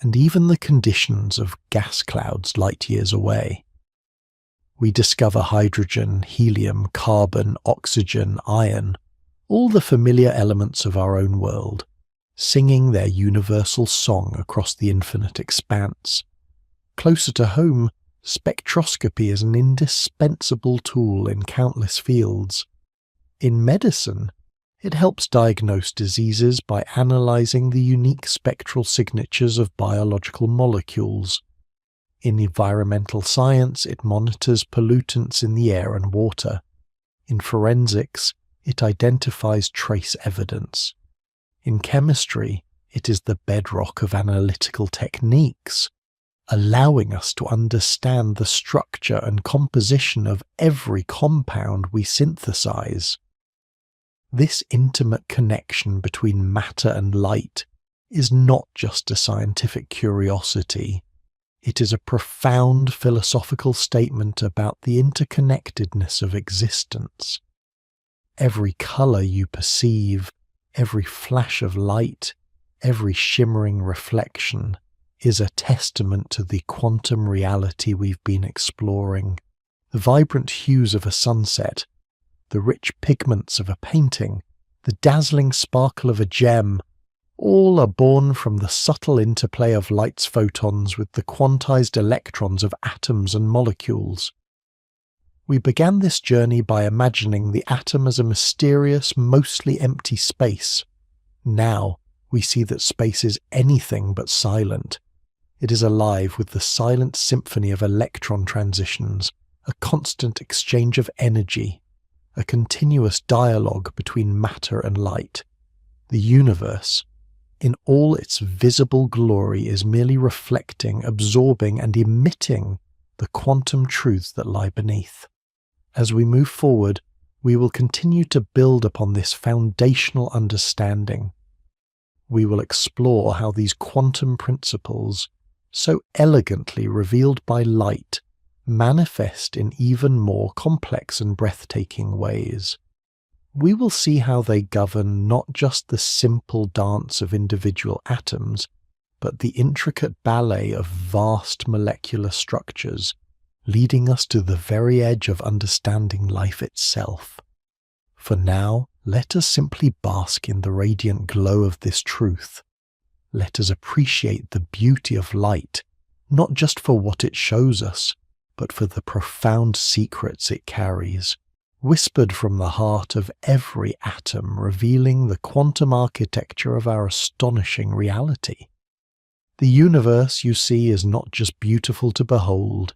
and even the conditions of gas clouds light years away. We discover hydrogen, helium, carbon, oxygen, iron, all the familiar elements of our own world, singing their universal song across the infinite expanse. Closer to home, spectroscopy is an indispensable tool in countless fields. In medicine, it helps diagnose diseases by analysing the unique spectral signatures of biological molecules. In environmental science, it monitors pollutants in the air and water. In forensics, it identifies trace evidence. In chemistry, it is the bedrock of analytical techniques, allowing us to understand the structure and composition of every compound we synthesize. This intimate connection between matter and light is not just a scientific curiosity. It is a profound philosophical statement about the interconnectedness of existence. Every color you perceive, every flash of light, every shimmering reflection is a testament to the quantum reality we've been exploring. The vibrant hues of a sunset, the rich pigments of a painting, the dazzling sparkle of a gem, all are born from the subtle interplay of light's photons with the quantized electrons of atoms and molecules. We began this journey by imagining the atom as a mysterious, mostly empty space. Now we see that space is anything but silent. It is alive with the silent symphony of electron transitions, a constant exchange of energy, a continuous dialogue between matter and light. The universe, in all its visible glory, is merely reflecting, absorbing, and emitting the quantum truths that lie beneath. As we move forward, we will continue to build upon this foundational understanding. We will explore how these quantum principles, so elegantly revealed by light, manifest in even more complex and breathtaking ways. We will see how they govern not just the simple dance of individual atoms, but the intricate ballet of vast molecular structures, leading us to the very edge of understanding life itself. For now, let us simply bask in the radiant glow of this truth. Let us appreciate the beauty of light, not just for what it shows us, but for the profound secrets it carries, whispered from the heart of every atom, revealing the quantum architecture of our astonishing reality. The universe, you see, is not just beautiful to behold.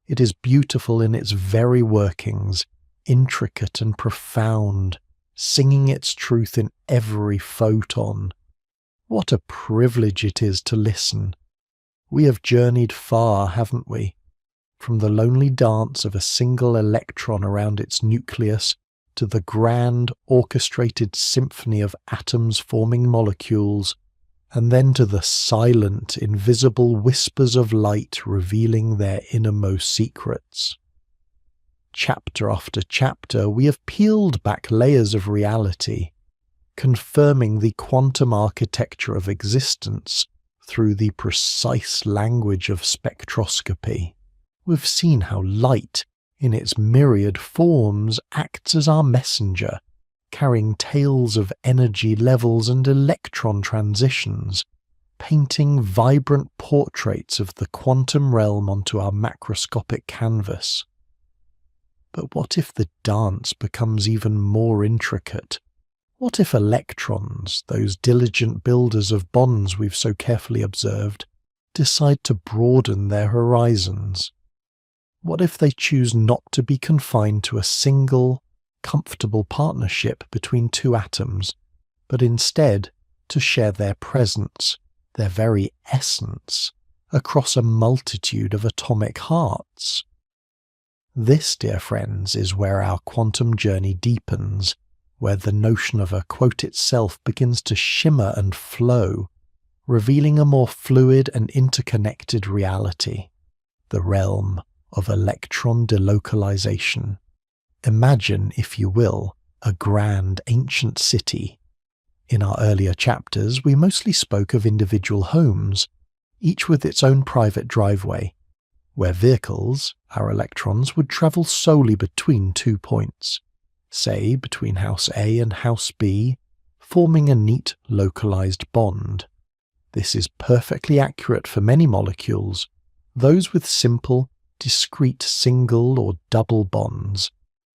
It is beautiful in its very workings, intricate and profound, singing its truth in every photon. What a privilege it is to listen. We have journeyed far, haven't we? From the lonely dance of a single electron around its nucleus to the grand, orchestrated symphony of atoms forming molecules, and then to the silent, invisible whispers of light revealing their innermost secrets. Chapter after chapter, we have peeled back layers of reality, confirming the quantum architecture of existence through the precise language of spectroscopy. We've seen how light, in its myriad forms, acts as our messenger, carrying tales of energy levels and electron transitions, painting vibrant portraits of the quantum realm onto our macroscopic canvas. But what if the dance becomes even more intricate? What if electrons, those diligent builders of bonds we've so carefully observed, decide to broaden their horizons? What if they choose not to be confined to a single, comfortable partnership between two atoms, but instead to share their presence, their very essence, across a multitude of atomic hearts? This, dear friends, is where our quantum journey deepens, where the notion of a quote itself begins to shimmer and flow, revealing a more fluid and interconnected reality, the realm of electron delocalization. Imagine, if you will, a grand ancient city. In our earlier chapters, we mostly spoke of individual homes, each with its own private driveway, where vehicles, our electrons, would travel solely between 2 points, say between house A and house B, forming a neat localized bond. This is perfectly accurate for many molecules, those with simple, discrete single or double bonds,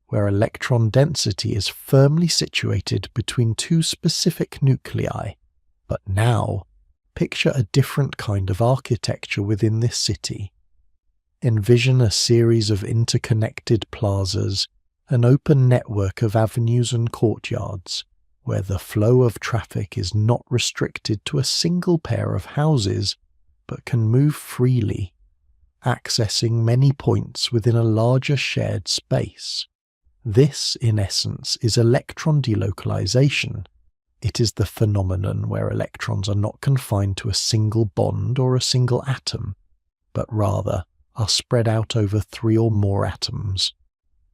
where electron density is firmly situated between two specific nuclei. But now, picture a different kind of architecture within this city. Envision a series of interconnected plazas, an open network of avenues and courtyards, where the flow of traffic is not restricted to a single pair of houses, but can move freely, accessing many points within a larger shared space. This, in essence, is electron delocalization. It is the phenomenon where electrons are not confined to a single bond or a single atom, but rather are spread out over 3 or more atoms.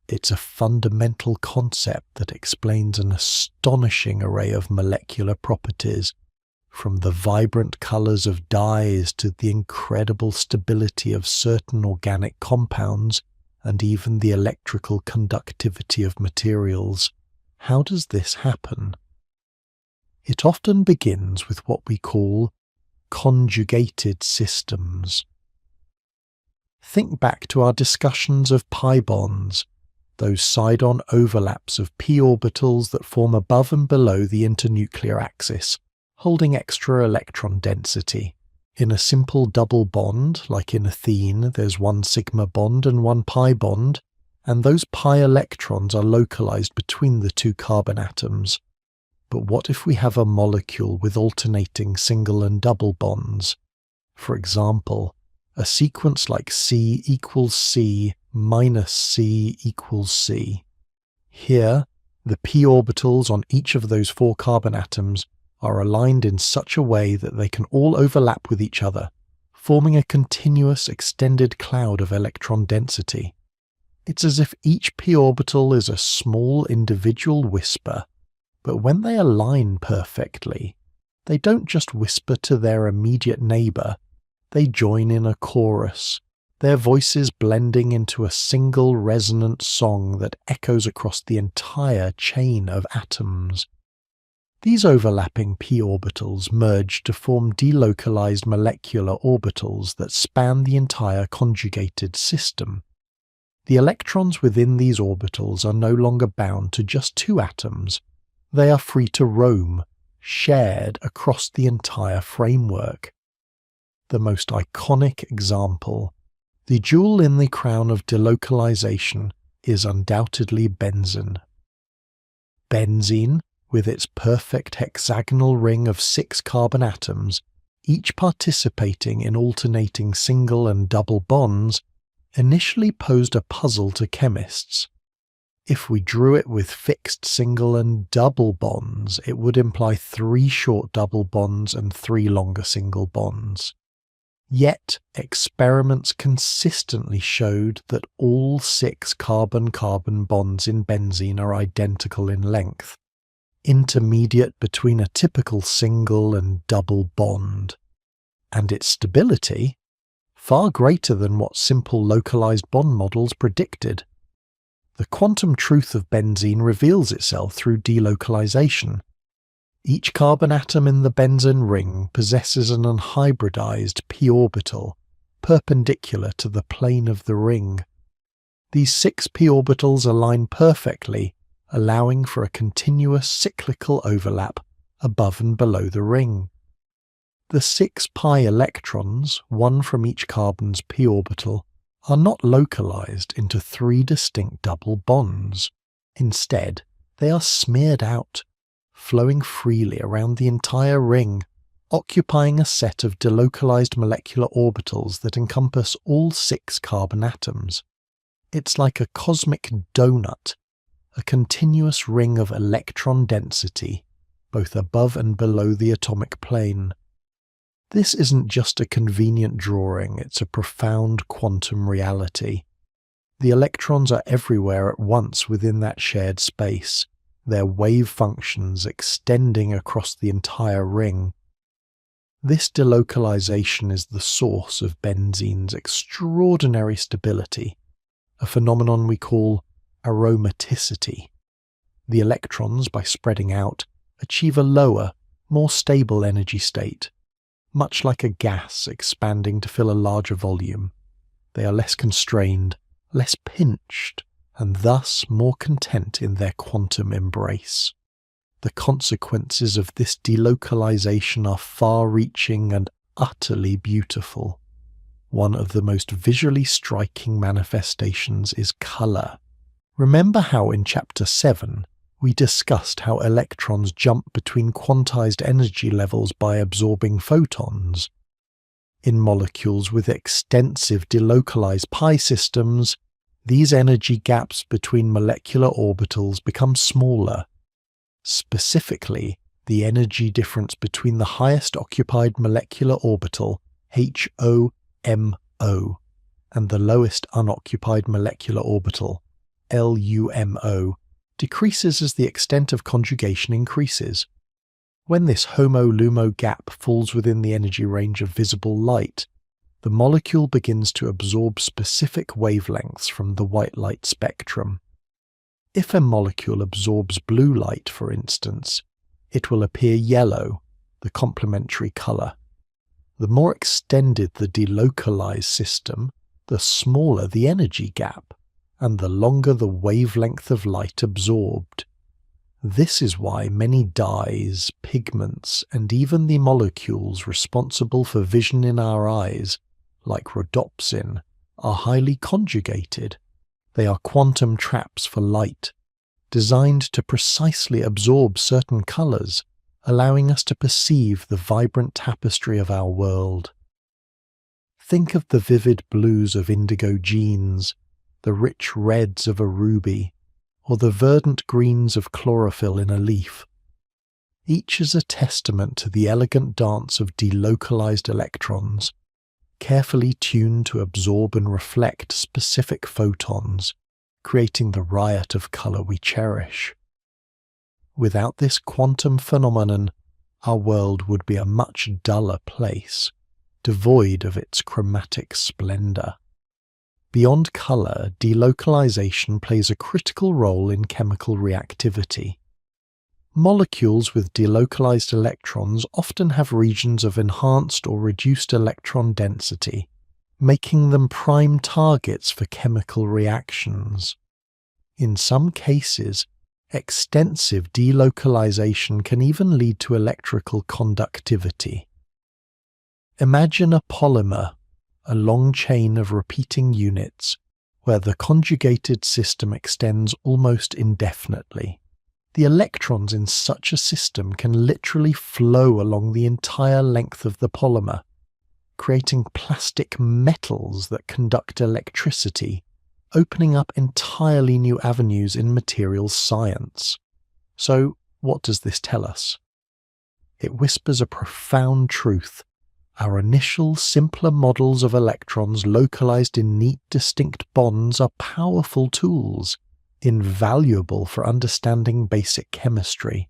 It's a fundamental concept that explains an astonishing array of molecular properties, from the vibrant colors of dyes to the incredible stability of certain organic compounds and even the electrical conductivity of materials. How does this happen? It often begins with what we call conjugated systems. Think back to our discussions of pi bonds, those side-on overlaps of p orbitals that form above and below the internuclear axis, holding extra electron density. In a simple double bond, like in ethene, there's one sigma bond and one pi bond, and those pi electrons are localized between the 2 carbon atoms. But what if we have a molecule with alternating single and double bonds? For example, a sequence like C equals C minus C equals C. Here, the p orbitals on each of those 4 carbon atoms are aligned in such a way that they can all overlap with each other, forming a continuous extended cloud of electron density. It's as if each p orbital is a small individual whisper, but when they align perfectly, they don't just whisper to their immediate neighbor, they join in a chorus, their voices blending into a single resonant song that echoes across the entire chain of atoms. These overlapping p orbitals merge to form delocalized molecular orbitals that span the entire conjugated system. The electrons within these orbitals are no longer bound to just 2 atoms. They are free to roam, shared across the entire framework. The most iconic example, the jewel in the crown of delocalization, is undoubtedly benzene. Benzene, with its perfect hexagonal ring of 6 carbon atoms, each participating in alternating single and double bonds, initially posed a puzzle to chemists. If we drew it with fixed single and double bonds, it would imply 3 short double bonds and 3 longer single bonds. Yet, experiments consistently showed that all 6 carbon-carbon bonds in benzene are identical in length, intermediate between a typical single and double bond, and its stability far greater than what simple localized bond models predicted. The quantum truth of benzene reveals itself through delocalization. Each carbon atom in the benzene ring possesses an unhybridized p orbital, perpendicular to the plane of the ring. These 6 p orbitals align perfectly, allowing for a continuous cyclical overlap above and below the ring. The 6 pi electrons, one from each carbon's p orbital, are not localized into 3 distinct double bonds. Instead, they are smeared out, flowing freely around the entire ring, occupying a set of delocalized molecular orbitals that encompass all 6 carbon atoms. It's like a cosmic donut, a continuous ring of electron density, both above and below the atomic plane. This isn't just a convenient drawing, it's a profound quantum reality. The electrons are everywhere at once within that shared space, their wave functions extending across the entire ring. This delocalization is the source of benzene's extraordinary stability, a phenomenon we call aromaticity. The electrons, by spreading out, achieve a lower, more stable energy state. Much like a gas expanding to fill a larger volume, they are less constrained, less pinched, and thus more content in their quantum embrace. The consequences of this delocalization are far-reaching and utterly beautiful. One of the most visually striking manifestations is color. Remember how in Chapter 7 we discussed how electrons jump between quantized energy levels by absorbing photons? In molecules with extensive delocalized pi systems, these energy gaps between molecular orbitals become smaller. Specifically, the energy difference between the highest occupied molecular orbital, HOMO, LO, and the lowest unoccupied molecular orbital, LUMO, decreases as the extent of conjugation increases. When this HOMO-LUMO gap falls within the energy range of visible light, the molecule begins to absorb specific wavelengths from the white light spectrum. If a molecule absorbs blue light, for instance, it will appear yellow, the complementary color. The more extended the delocalized system, the smaller the energy gap, and the longer the wavelength of light absorbed. This is why many dyes, pigments, and even the molecules responsible for vision in our eyes, like rhodopsin, are highly conjugated. They are quantum traps for light, designed to precisely absorb certain colors, allowing us to perceive the vibrant tapestry of our world. Think of the vivid blues of indigo jeans, the rich reds of a ruby, or the verdant greens of chlorophyll in a leaf. Each is a testament to the elegant dance of delocalized electrons, carefully tuned to absorb and reflect specific photons, creating the riot of color we cherish. Without this quantum phenomenon, our world would be a much duller place, devoid of its chromatic splendor. Beyond color, delocalization plays a critical role in chemical reactivity. Molecules with delocalized electrons often have regions of enhanced or reduced electron density, making them prime targets for chemical reactions. In some cases, extensive delocalization can even lead to electrical conductivity. Imagine a polymer, a long chain of repeating units, where the conjugated system extends almost indefinitely. The electrons in such a system can literally flow along the entire length of the polymer, creating plastic metals that conduct electricity, opening up entirely new avenues in materials science. So, what does this tell us? It whispers a profound truth. Our initial, simpler models of electrons localized in neat, distinct bonds are powerful tools, invaluable for understanding basic chemistry.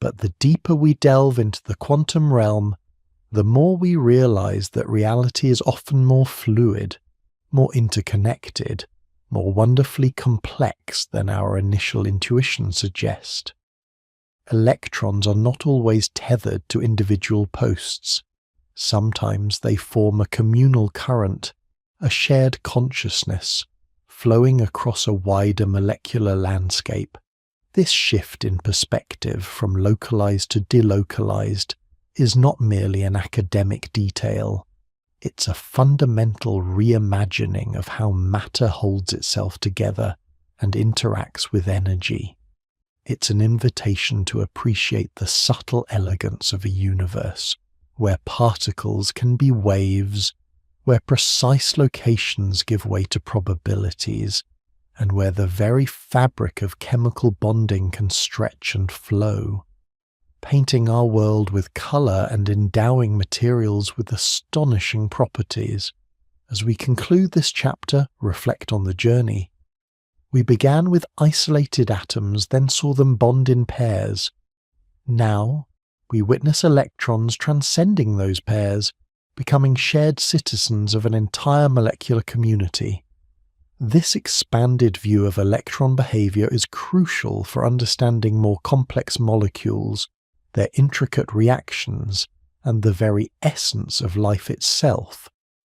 But the deeper we delve into the quantum realm, the more we realize that reality is often more fluid, more interconnected, more wonderfully complex than our initial intuition suggests. Electrons are not always tethered to individual posts. Sometimes they form a communal current, a shared consciousness, flowing across a wider molecular landscape. This shift in perspective from localized to delocalized is not merely an academic detail. It's a fundamental reimagining of how matter holds itself together and interacts with energy. It's an invitation to appreciate the subtle elegance of a universe, where particles can be waves, where precise locations give way to probabilities, and where the very fabric of chemical bonding can stretch and flow, painting our world with color and endowing materials with astonishing properties. As we conclude this chapter, reflect on the journey. We began with isolated atoms, then saw them bond in pairs. Now, we witness electrons transcending those pairs, becoming shared citizens of an entire molecular community. This expanded view of electron behavior is crucial for understanding more complex molecules, their intricate reactions, and the very essence of life itself.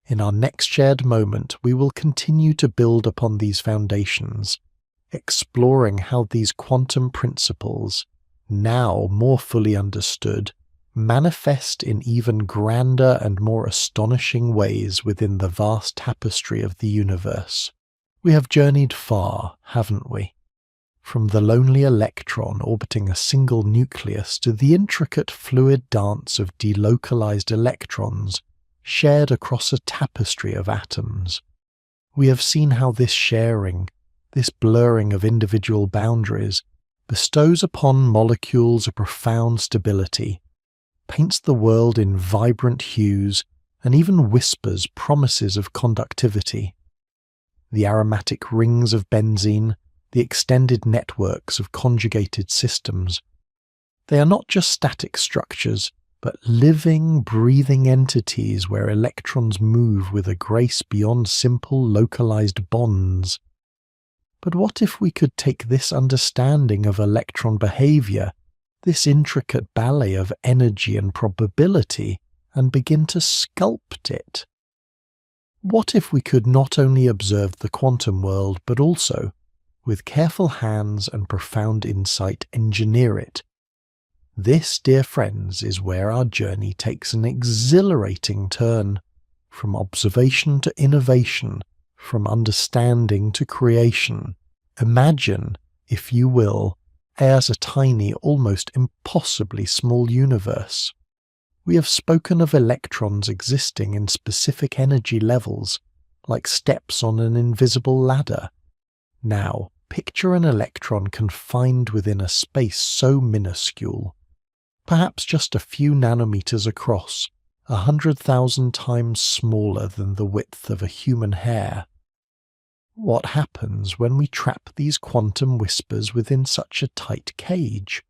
In our next shared moment, we will continue to build upon these foundations, exploring how these quantum principles, now more fully understood, manifest in even grander and more astonishing ways within the vast tapestry of the universe. We have journeyed far, haven't we? From the lonely electron orbiting a single nucleus to the intricate fluid dance of delocalized electrons shared across a tapestry of atoms. We have seen how this sharing, this blurring of individual boundaries, bestows upon molecules a profound stability, paints the world in vibrant hues, and even whispers promises of conductivity. The aromatic rings of benzene, the extended networks of conjugated systems. They are not just static structures, but living, breathing entities where electrons move with a grace beyond simple localized bonds. But what if we could take this understanding of electron behavior, this intricate ballet of energy and probability, and begin to sculpt it? What if we could not only observe the quantum world, but also, with careful hands and profound insight, engineer it? This, dear friends, is where our journey takes an exhilarating turn, from observation to innovation, from understanding to creation. Imagine, if you will, as a tiny, almost impossibly small universe. We have spoken of electrons existing in specific energy levels, like steps on an invisible ladder. Now, picture an electron confined within a space so minuscule, perhaps just a few nanometers across, 100,000 times smaller than the width of a human hair. What happens when we trap these quantum whispers within such a tight cage?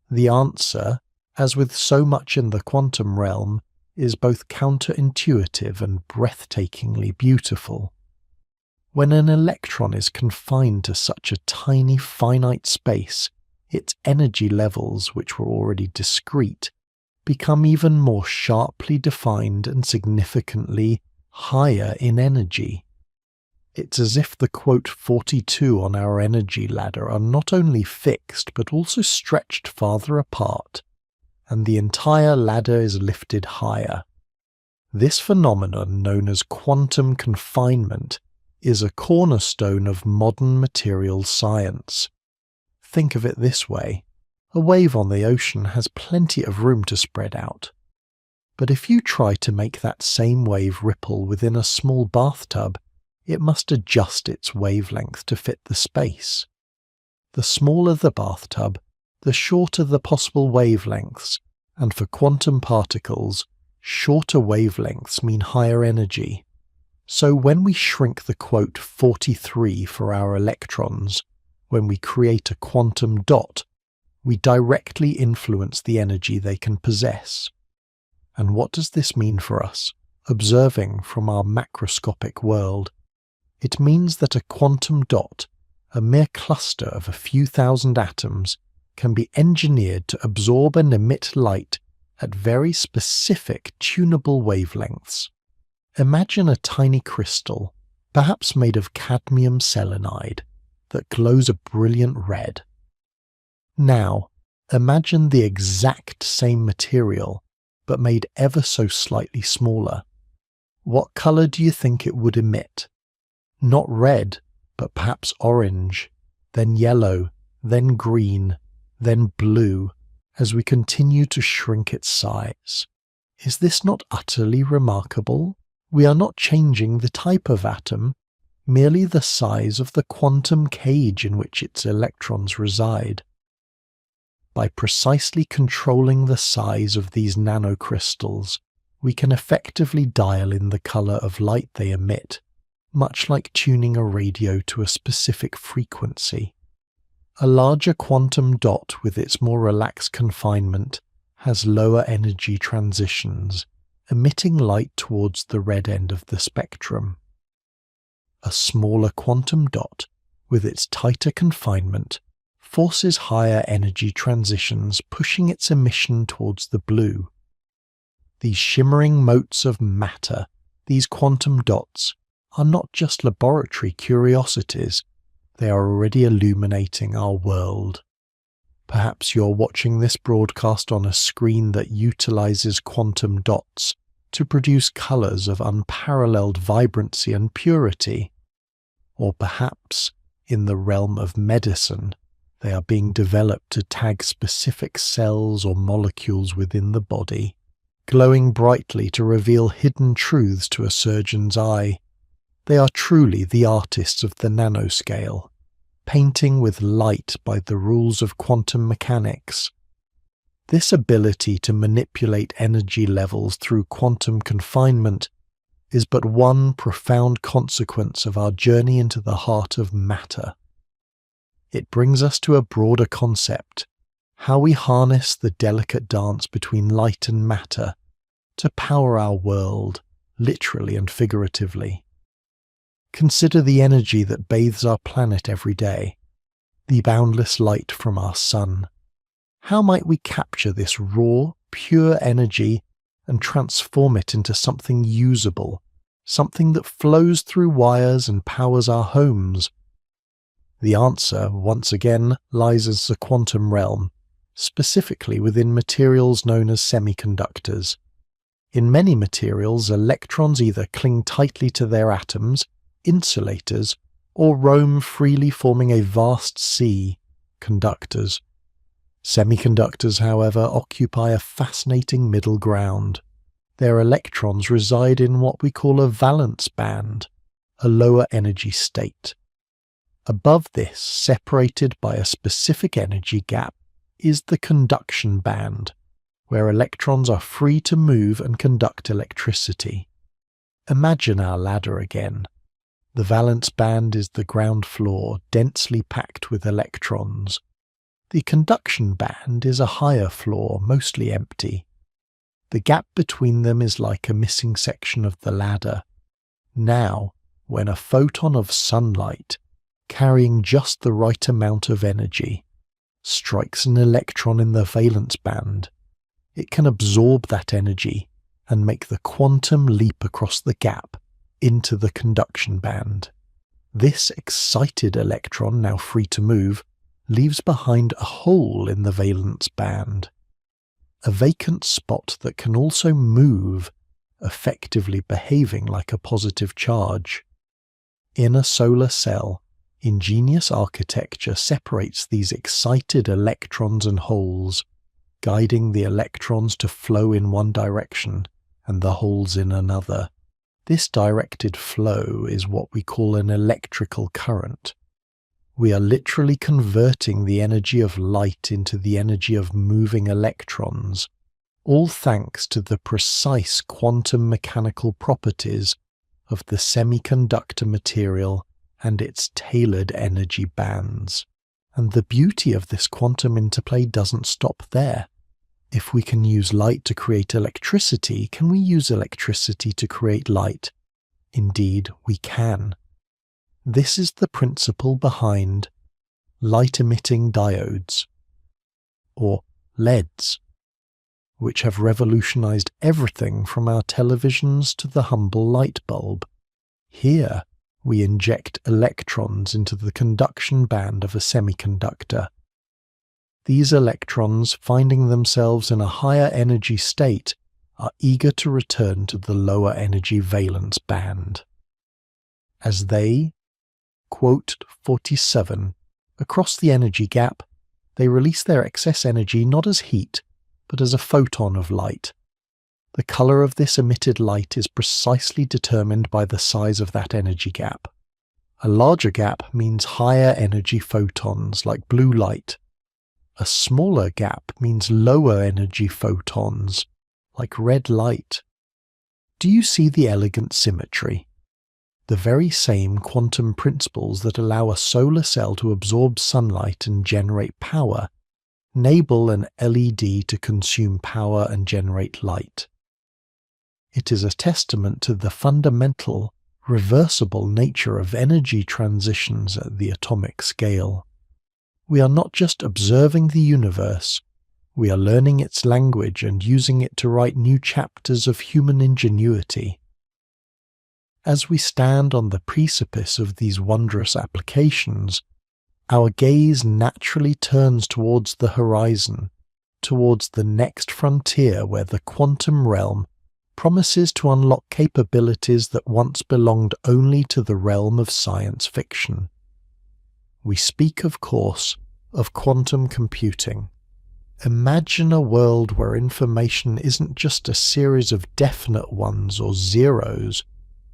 The answer, as with so much in the quantum realm, is both counterintuitive and breathtakingly beautiful. When an electron is confined to such a tiny, finite space, its energy levels, which were already discrete, become even more sharply defined and significantly higher in energy. It's as if the quote 42 on our energy ladder are not only fixed but also stretched farther apart, and the entire ladder is lifted higher. This phenomenon, known as quantum confinement, is a cornerstone of modern materials science. Think of it this way. A wave on the ocean has plenty of room to spread out. But if you try to make that same wave ripple within a small bathtub, it must adjust its wavelength to fit the space. The smaller the bathtub, the shorter the possible wavelengths, and for quantum particles, shorter wavelengths mean higher energy. So when we shrink the quote 43 for our electrons, when we create a quantum dot, we directly influence the energy they can possess. And what does this mean for us, observing from our macroscopic world? It means that a quantum dot, a mere cluster of a few thousand atoms, can be engineered to absorb and emit light at very specific tunable wavelengths. Imagine a tiny crystal, perhaps made of cadmium selenide, that glows a brilliant red. Now, imagine the exact same material, but made ever so slightly smaller. What colour do you think it would emit? Not red, but perhaps orange, then yellow, then green, then blue, as we continue to shrink its size. Is this not utterly remarkable? We are not changing the type of atom, merely the size of the quantum cage in which its electrons reside. By precisely controlling the size of these nanocrystals, we can effectively dial in the colour of light they emit, much like tuning a radio to a specific frequency. A larger quantum dot with its more relaxed confinement has lower energy transitions, emitting light towards the red end of the spectrum. A smaller quantum dot, with its tighter confinement, forces higher energy transitions, pushing its emission towards the blue. These shimmering motes of matter, these quantum dots, are not just laboratory curiosities, they are already illuminating our world. Perhaps you're watching this broadcast on a screen that utilizes quantum dots to produce colors of unparalleled vibrancy and purity. Or perhaps, in the realm of medicine, they are being developed to tag specific cells or molecules within the body, glowing brightly to reveal hidden truths to a surgeon's eye. They are truly the artists of the nanoscale, painting with light by the rules of quantum mechanics. This ability to manipulate energy levels through quantum confinement is but one profound consequence of our journey into the heart of matter. It brings us to a broader concept, how we harness the delicate dance between light and matter to power our world, literally and figuratively. Consider the energy that bathes our planet every day, the boundless light from our sun. How might we capture this raw, pure energy and transform it into something usable, something that flows through wires and powers our homes? The answer, once again, lies in the quantum realm, specifically within materials known as semiconductors. In many materials, electrons either cling tightly to their atoms, insulators, or roam freely, forming a vast sea, conductors. Semiconductors, however, occupy a fascinating middle ground. Their electrons reside in what we call a valence band, a lower energy state. Above this, separated by a specific energy gap, is the conduction band, where electrons are free to move and conduct electricity. Imagine our ladder again. The valence band is the ground floor, densely packed with electrons. The conduction band is a higher floor, mostly empty. The gap between them is like a missing section of the ladder. Now, when a photon of sunlight, carrying just the right amount of energy, strikes an electron in the valence band, it can absorb that energy and make the quantum leap across the gap into the conduction band. This excited electron, now free to move, leaves behind a hole in the valence band, a vacant spot that can also move, effectively behaving like a positive charge. In a solar cell, ingenious architecture separates these excited electrons and holes, guiding the electrons to flow in one direction and the holes in another. This directed flow is what we call an electrical current. We are literally converting the energy of light into the energy of moving electrons, all thanks to the precise quantum mechanical properties of the semiconductor material and its tailored energy bands. And the beauty of this quantum interplay doesn't stop there. If we can use light to create electricity, can we use electricity to create light? Indeed, we can. This is the principle behind light-emitting diodes, or LEDs, which have revolutionized everything from our televisions to the humble light bulb. Here, we inject electrons into the conduction band of a semiconductor. These electrons, finding themselves in a higher energy state, are eager to return to the lower energy valence band. As they, quote 47, across the energy gap, they release their excess energy not as heat, but as a photon of light. The color of this emitted light is precisely determined by the size of that energy gap. A larger gap means higher energy photons, like blue light. A smaller gap means lower energy photons, like red light. Do you see the elegant symmetry? The very same quantum principles that allow a solar cell to absorb sunlight and generate power enable an LED to consume power and generate light. It is a testament to the fundamental, reversible nature of energy transitions at the atomic scale. We are not just observing the universe, we are learning its language and using it to write new chapters of human ingenuity. As we stand on the precipice of these wondrous applications, our gaze naturally turns towards the horizon, towards the next frontier where the quantum realm promises to unlock capabilities that once belonged only to the realm of science fiction. We speak, of course, of quantum computing. Imagine a world where information isn't just a series of definite ones or zeros,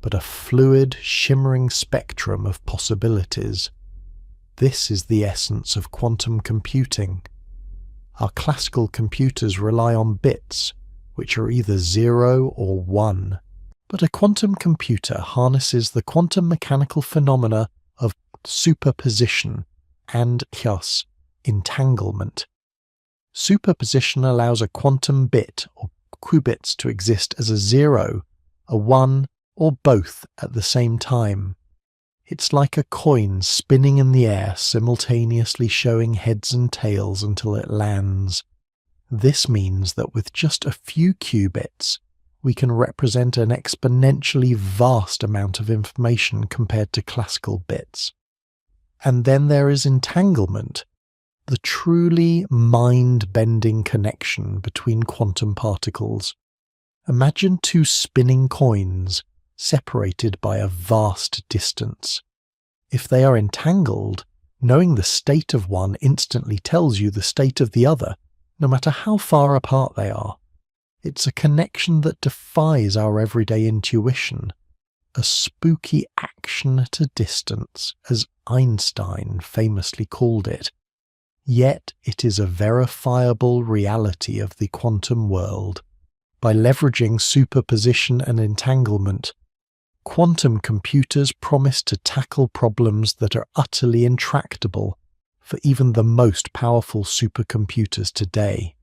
but a fluid, shimmering spectrum of possibilities. This is the essence of quantum computing. Our classical computers rely on bits, which are either 0 or 1. But a quantum computer harnesses the quantum mechanical phenomena of superposition and chaos, entanglement. Superposition allows a quantum bit or qubits to exist as a 0, a 1, or both at the same time. It's like a coin spinning in the air, simultaneously showing heads and tails until it lands. This means that with just a few qubits, we can represent an exponentially vast amount of information compared to classical bits. And then there is entanglement, the truly mind-bending connection between quantum particles. Imagine two spinning coins, separated by a vast distance. If they are entangled, knowing the state of one instantly tells you the state of the other, no matter how far apart they are. It's a connection that defies our everyday intuition, a spooky action at a distance, as Einstein famously called it. Yet it is a verifiable reality of the quantum world. By leveraging superposition and entanglement, quantum computers promise to tackle problems that are utterly intractable for even the most powerful supercomputers today.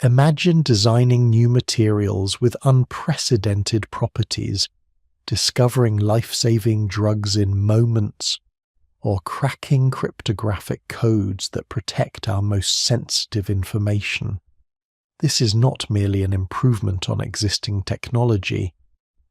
Imagine designing new materials with unprecedented properties, discovering life-saving drugs in moments, or cracking cryptographic codes that protect our most sensitive information. This is not merely an improvement on existing technology.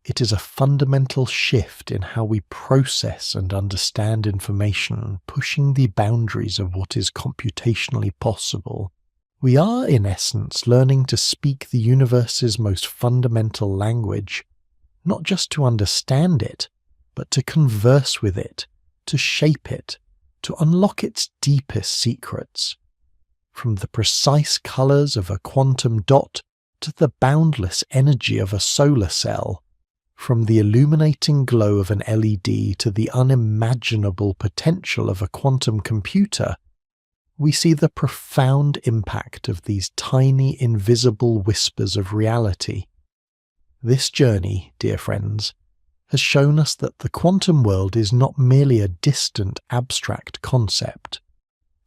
It is a fundamental shift in how we process and understand information, pushing the boundaries of what is computationally possible. We are, in essence, learning to speak the universe's most fundamental language, not just to understand it, but to converse with it, to shape it, to unlock its deepest secrets. From the precise colors of a quantum dot to the boundless energy of a solar cell, from the illuminating glow of an LED to the unimaginable potential of a quantum computer, we see the profound impact of these tiny invisible whispers of reality. This journey, dear friends, has shown us that the quantum world is not merely a distant abstract concept.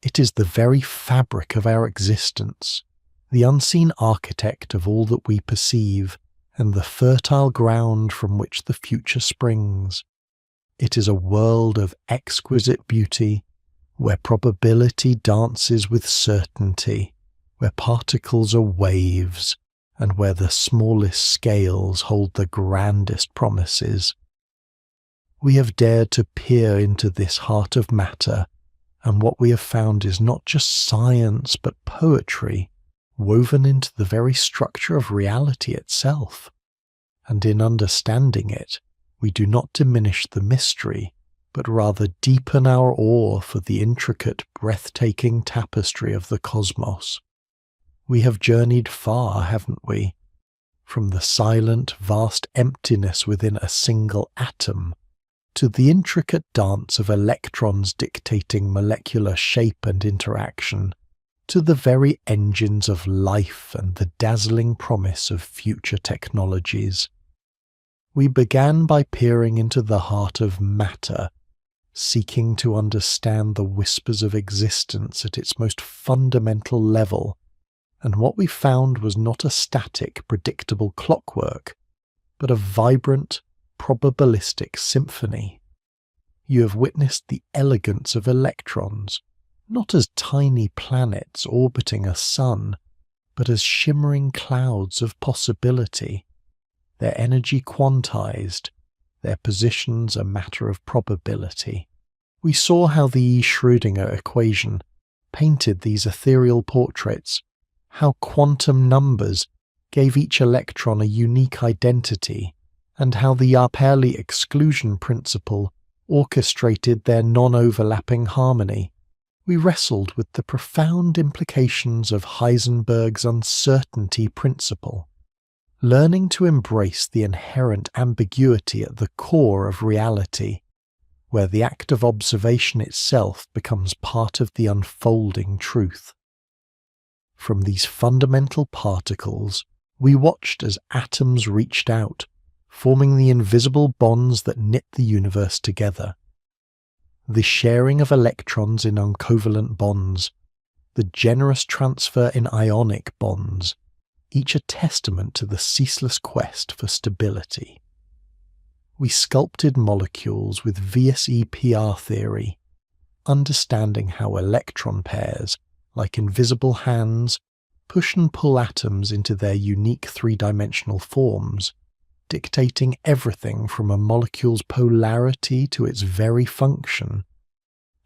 It is the very fabric of our existence, the unseen architect of all that we perceive, and the fertile ground from which the future springs. It is a world of exquisite beauty, where probability dances with certainty, where particles are waves, and where the smallest scales hold the grandest promises. We have dared to peer into this heart of matter, and what we have found is not just science but poetry, woven into the very structure of reality itself. And in understanding it, we do not diminish the mystery, but rather deepen our awe for the intricate, breathtaking tapestry of the cosmos. We have journeyed far, haven't we? From the silent, vast emptiness within a single atom, to the intricate dance of electrons dictating molecular shape and interaction, to the very engines of life and the dazzling promise of future technologies. We began by peering into the heart of matter, seeking to understand the whispers of existence at its most fundamental level, and what we found was not a static, predictable clockwork, but a vibrant, probabilistic symphony. You have witnessed the elegance of electrons, not as tiny planets orbiting a sun, but as shimmering clouds of possibility, their energy quantized, their positions a matter of probability. We saw how the Schrödinger equation painted these ethereal portraits, how quantum numbers gave each electron a unique identity, and how the Pauli exclusion principle orchestrated their non-overlapping harmony. We wrestled with the profound implications of Heisenberg's uncertainty principle, learning to embrace the inherent ambiguity at the core of reality, where the act of observation itself becomes part of the unfolding truth. From these fundamental particles, we watched as atoms reached out, forming the invisible bonds that knit the universe together. The sharing of electrons in uncovalent bonds, the generous transfer in ionic bonds, each a testament to the ceaseless quest for stability. We sculpted molecules with VSEPR theory, understanding how electron pairs, like invisible hands, push and pull atoms into their unique three-dimensional forms, dictating everything from a molecule's polarity to its very function.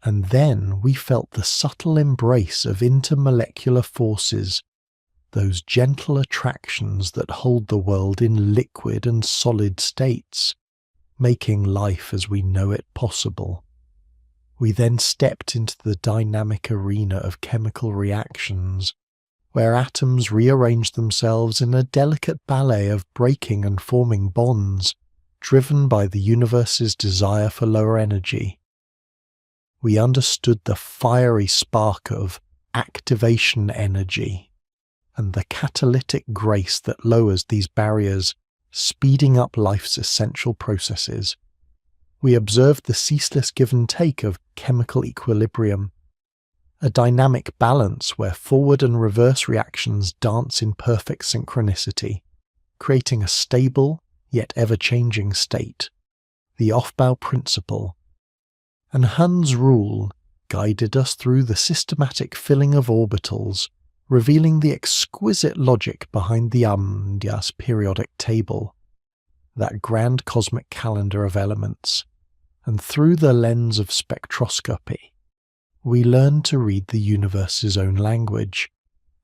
And then we felt the subtle embrace of intermolecular forces, those gentle attractions that hold the world in liquid and solid states, making life as we know it possible. We then stepped into the dynamic arena of chemical reactions, where atoms rearrange themselves in a delicate ballet of breaking and forming bonds, driven by the universe's desire for lower energy. We understood the fiery spark of activation energy, and the catalytic grace that lowers these barriers, speeding up life's essential processes. We observed the ceaseless give and take of chemical equilibrium, a dynamic balance where forward and reverse reactions dance in perfect synchronicity, creating a stable yet ever-changing state, the Aufbau principle. And Hund's rule guided us through the systematic filling of orbitals, revealing the exquisite logic behind the Amdias periodic table, that grand cosmic calendar of elements. And through the lens of spectroscopy, we learn to read the universe's own language,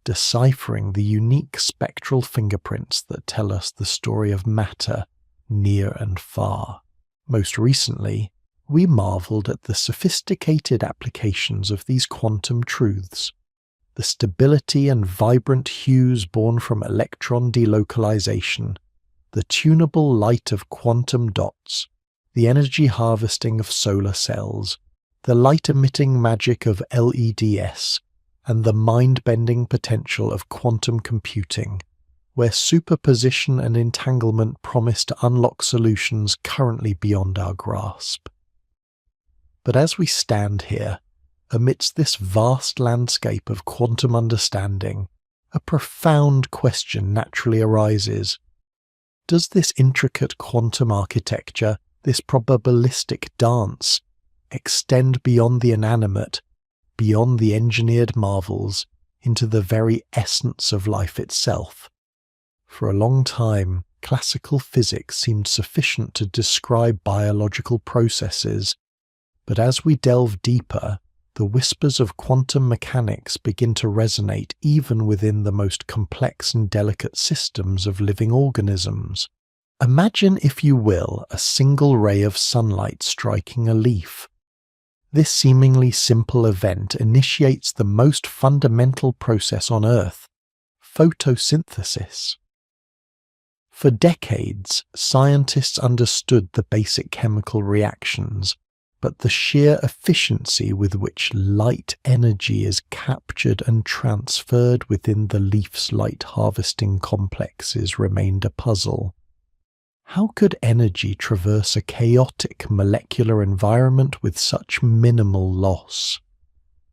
deciphering the unique spectral fingerprints that tell us the story of matter near and far. Most recently, we marveled at the sophisticated applications of these quantum truths, the stability and vibrant hues born from electron delocalization, the tunable light of quantum dots, the energy harvesting of solar cells, the light-emitting magic of LEDs, and the mind-bending potential of quantum computing, where superposition and entanglement promise to unlock solutions currently beyond our grasp. But as we stand here, amidst this vast landscape of quantum understanding, a profound question naturally arises. Does this intricate quantum architecture, this probabilistic dance, extend beyond the inanimate, beyond the engineered marvels, into the very essence of life itself? For a long time, classical physics seemed sufficient to describe biological processes, but as we delve deeper, the whispers of quantum mechanics begin to resonate even within the most complex and delicate systems of living organisms. Imagine, if you will, a single ray of sunlight striking a leaf. This seemingly simple event initiates the most fundamental process on Earth, photosynthesis. For decades, scientists understood the basic chemical reactions, but the sheer efficiency with which light energy is captured and transferred within the leaf's light harvesting complexes remained a puzzle. How could energy traverse a chaotic molecular environment with such minimal loss?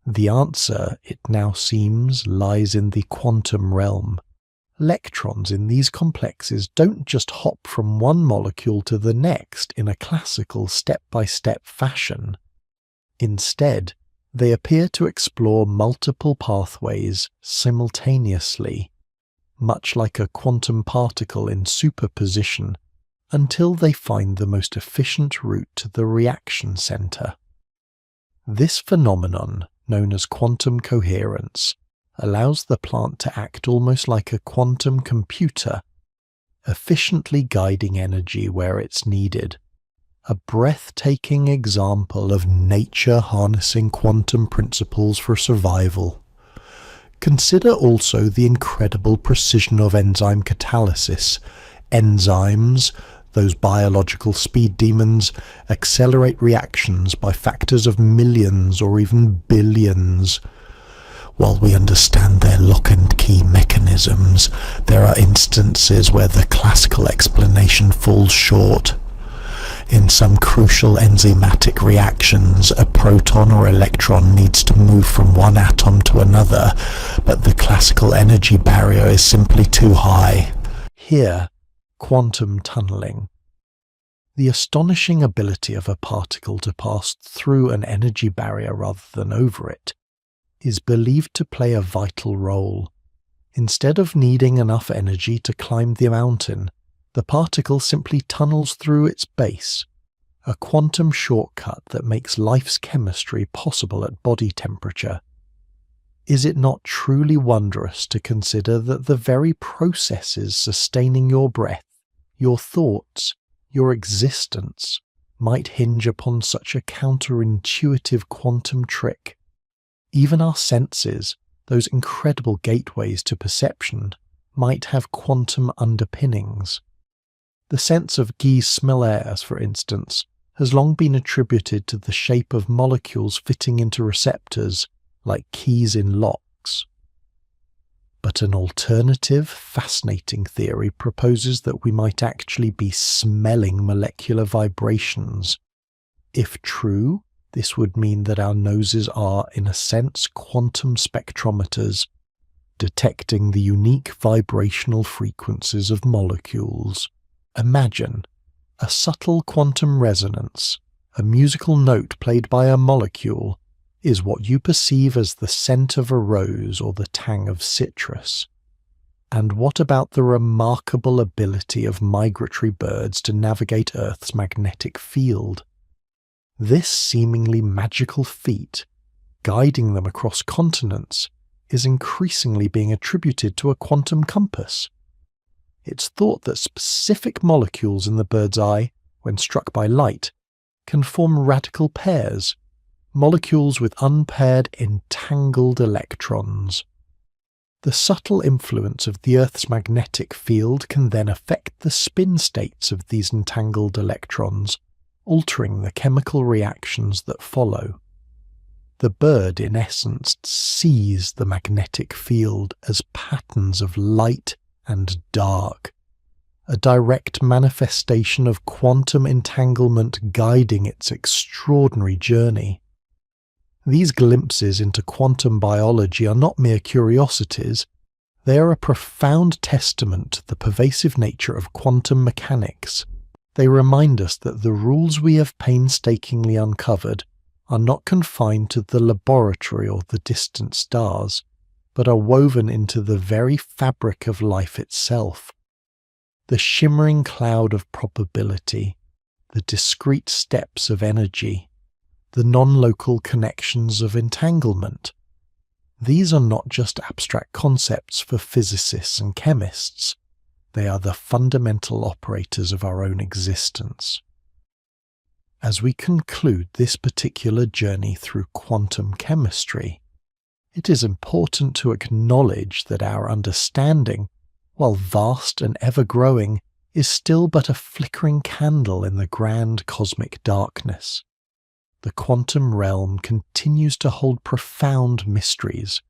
The answer, it now seems, lies in the quantum realm. Electrons in these complexes don't just hop from one molecule to the next in a classical step-by-step fashion. Instead, they appear to explore multiple pathways simultaneously, much like a quantum particle in superposition, until they find the most efficient route to the reaction center. This phenomenon, known as quantum coherence, allows the plant to act almost like a quantum computer, efficiently guiding energy where it's needed. A breathtaking example of nature harnessing quantum principles for survival. Consider also the incredible precision of enzyme catalysis. Enzymes, those biological speed demons, accelerate reactions by factors of millions or even billions. While we understand their lock and key mechanisms, there are instances where the classical explanation falls short. In some crucial enzymatic reactions, a proton or electron needs to move from one atom to another, but the classical energy barrier is simply too high. Here, quantum tunneling. The astonishing ability of a particle to pass through an energy barrier rather than over it is believed to play a vital role. Instead of needing enough energy to climb the mountain, the particle simply tunnels through its base, a quantum shortcut that makes life's chemistry possible at body temperature. Is it not truly wondrous to consider that the very processes sustaining your breath, your thoughts, your existence might hinge upon such a counterintuitive quantum trick? Even our senses, those incredible gateways to perception, might have quantum underpinnings. The sense of Guy's Smellaire, for instance, has long been attributed to the shape of molecules fitting into receptors, like keys in locks. But an alternative, fascinating theory proposes that we might actually be smelling molecular vibrations. If true, this would mean that our noses are, in a sense, quantum spectrometers, detecting the unique vibrational frequencies of molecules. Imagine a subtle quantum resonance, a musical note played by a molecule, is what you perceive as the scent of a rose or the tang of citrus. And what about the remarkable ability of migratory birds to navigate Earth's magnetic field? This seemingly magical feat, guiding them across continents, is increasingly being attributed to a quantum compass. It's thought that specific molecules in the bird's eye, when struck by light, can form radical pairs, molecules with unpaired entangled electrons. The subtle influence of the Earth's magnetic field can then affect the spin states of these entangled electrons, altering the chemical reactions that follow. The bird, in essence, sees the magnetic field as patterns of light and dark, a direct manifestation of quantum entanglement guiding its extraordinary journey. These glimpses into quantum biology are not mere curiosities, they are a profound testament to the pervasive nature of quantum mechanics. They remind us that the rules we have painstakingly uncovered are not confined to the laboratory or the distant stars, but are woven into the very fabric of life itself. The shimmering cloud of probability, the discrete steps of energy, the non-local connections of entanglement. These are not just abstract concepts for physicists and chemists. They are the fundamental operators of our own existence. As we conclude this particular journey through quantum chemistry, it is important to acknowledge that our understanding, while vast and ever-growing, is still but a flickering candle in the grand cosmic darkness. The quantum realm continues to hold profound mysteries.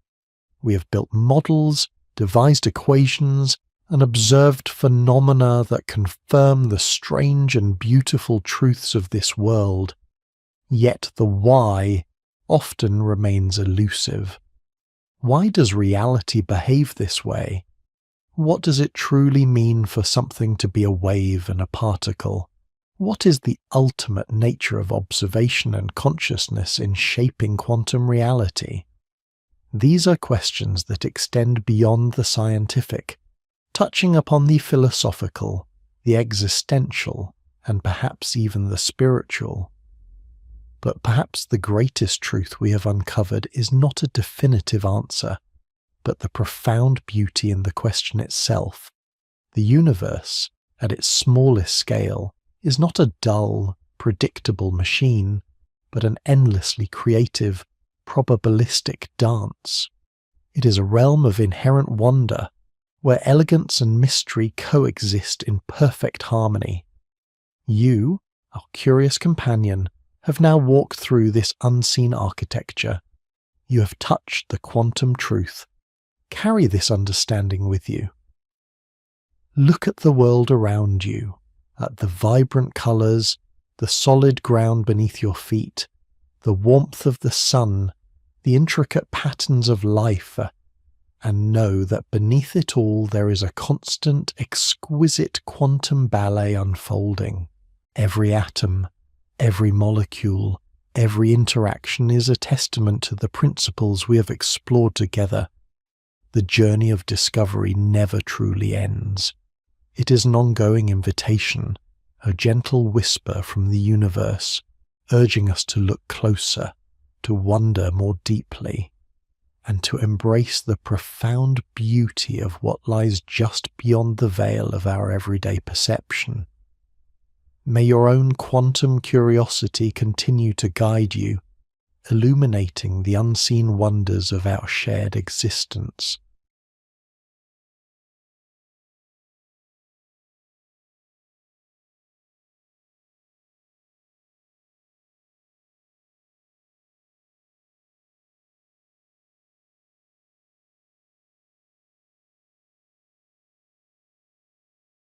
We have built models, devised equations, and observed phenomena that confirm the strange and beautiful truths of this world. Yet the why often remains elusive. Why does reality behave this way? What does it truly mean for something to be a wave and a particle? What is the ultimate nature of observation and consciousness in shaping quantum reality? These are questions that extend beyond the scientific, touching upon the philosophical, the existential, and perhaps even the spiritual. But perhaps the greatest truth we have uncovered is not a definitive answer, but the profound beauty in the question itself. The universe, at its smallest scale, is not a dull, predictable machine, but an endlessly creative, probabilistic dance. It is a realm of inherent wonder, where elegance and mystery coexist in perfect harmony. You, our curious companion, have now walked through this unseen architecture. You have touched the quantum truth. Carry this understanding with you. Look at the world around you, at the vibrant colours, the solid ground beneath your feet, the warmth of the sun, the intricate patterns of life, and know that beneath it all there is a constant, exquisite quantum ballet unfolding. Every atom, every molecule, every interaction is a testament to the principles we have explored together. The journey of discovery never truly ends. It is an ongoing invitation, a gentle whisper from the universe, urging us to look closer, to wonder more deeply, and to embrace the profound beauty of what lies just beyond the veil of our everyday perception. May your own quantum curiosity continue to guide you, illuminating the unseen wonders of our shared existence.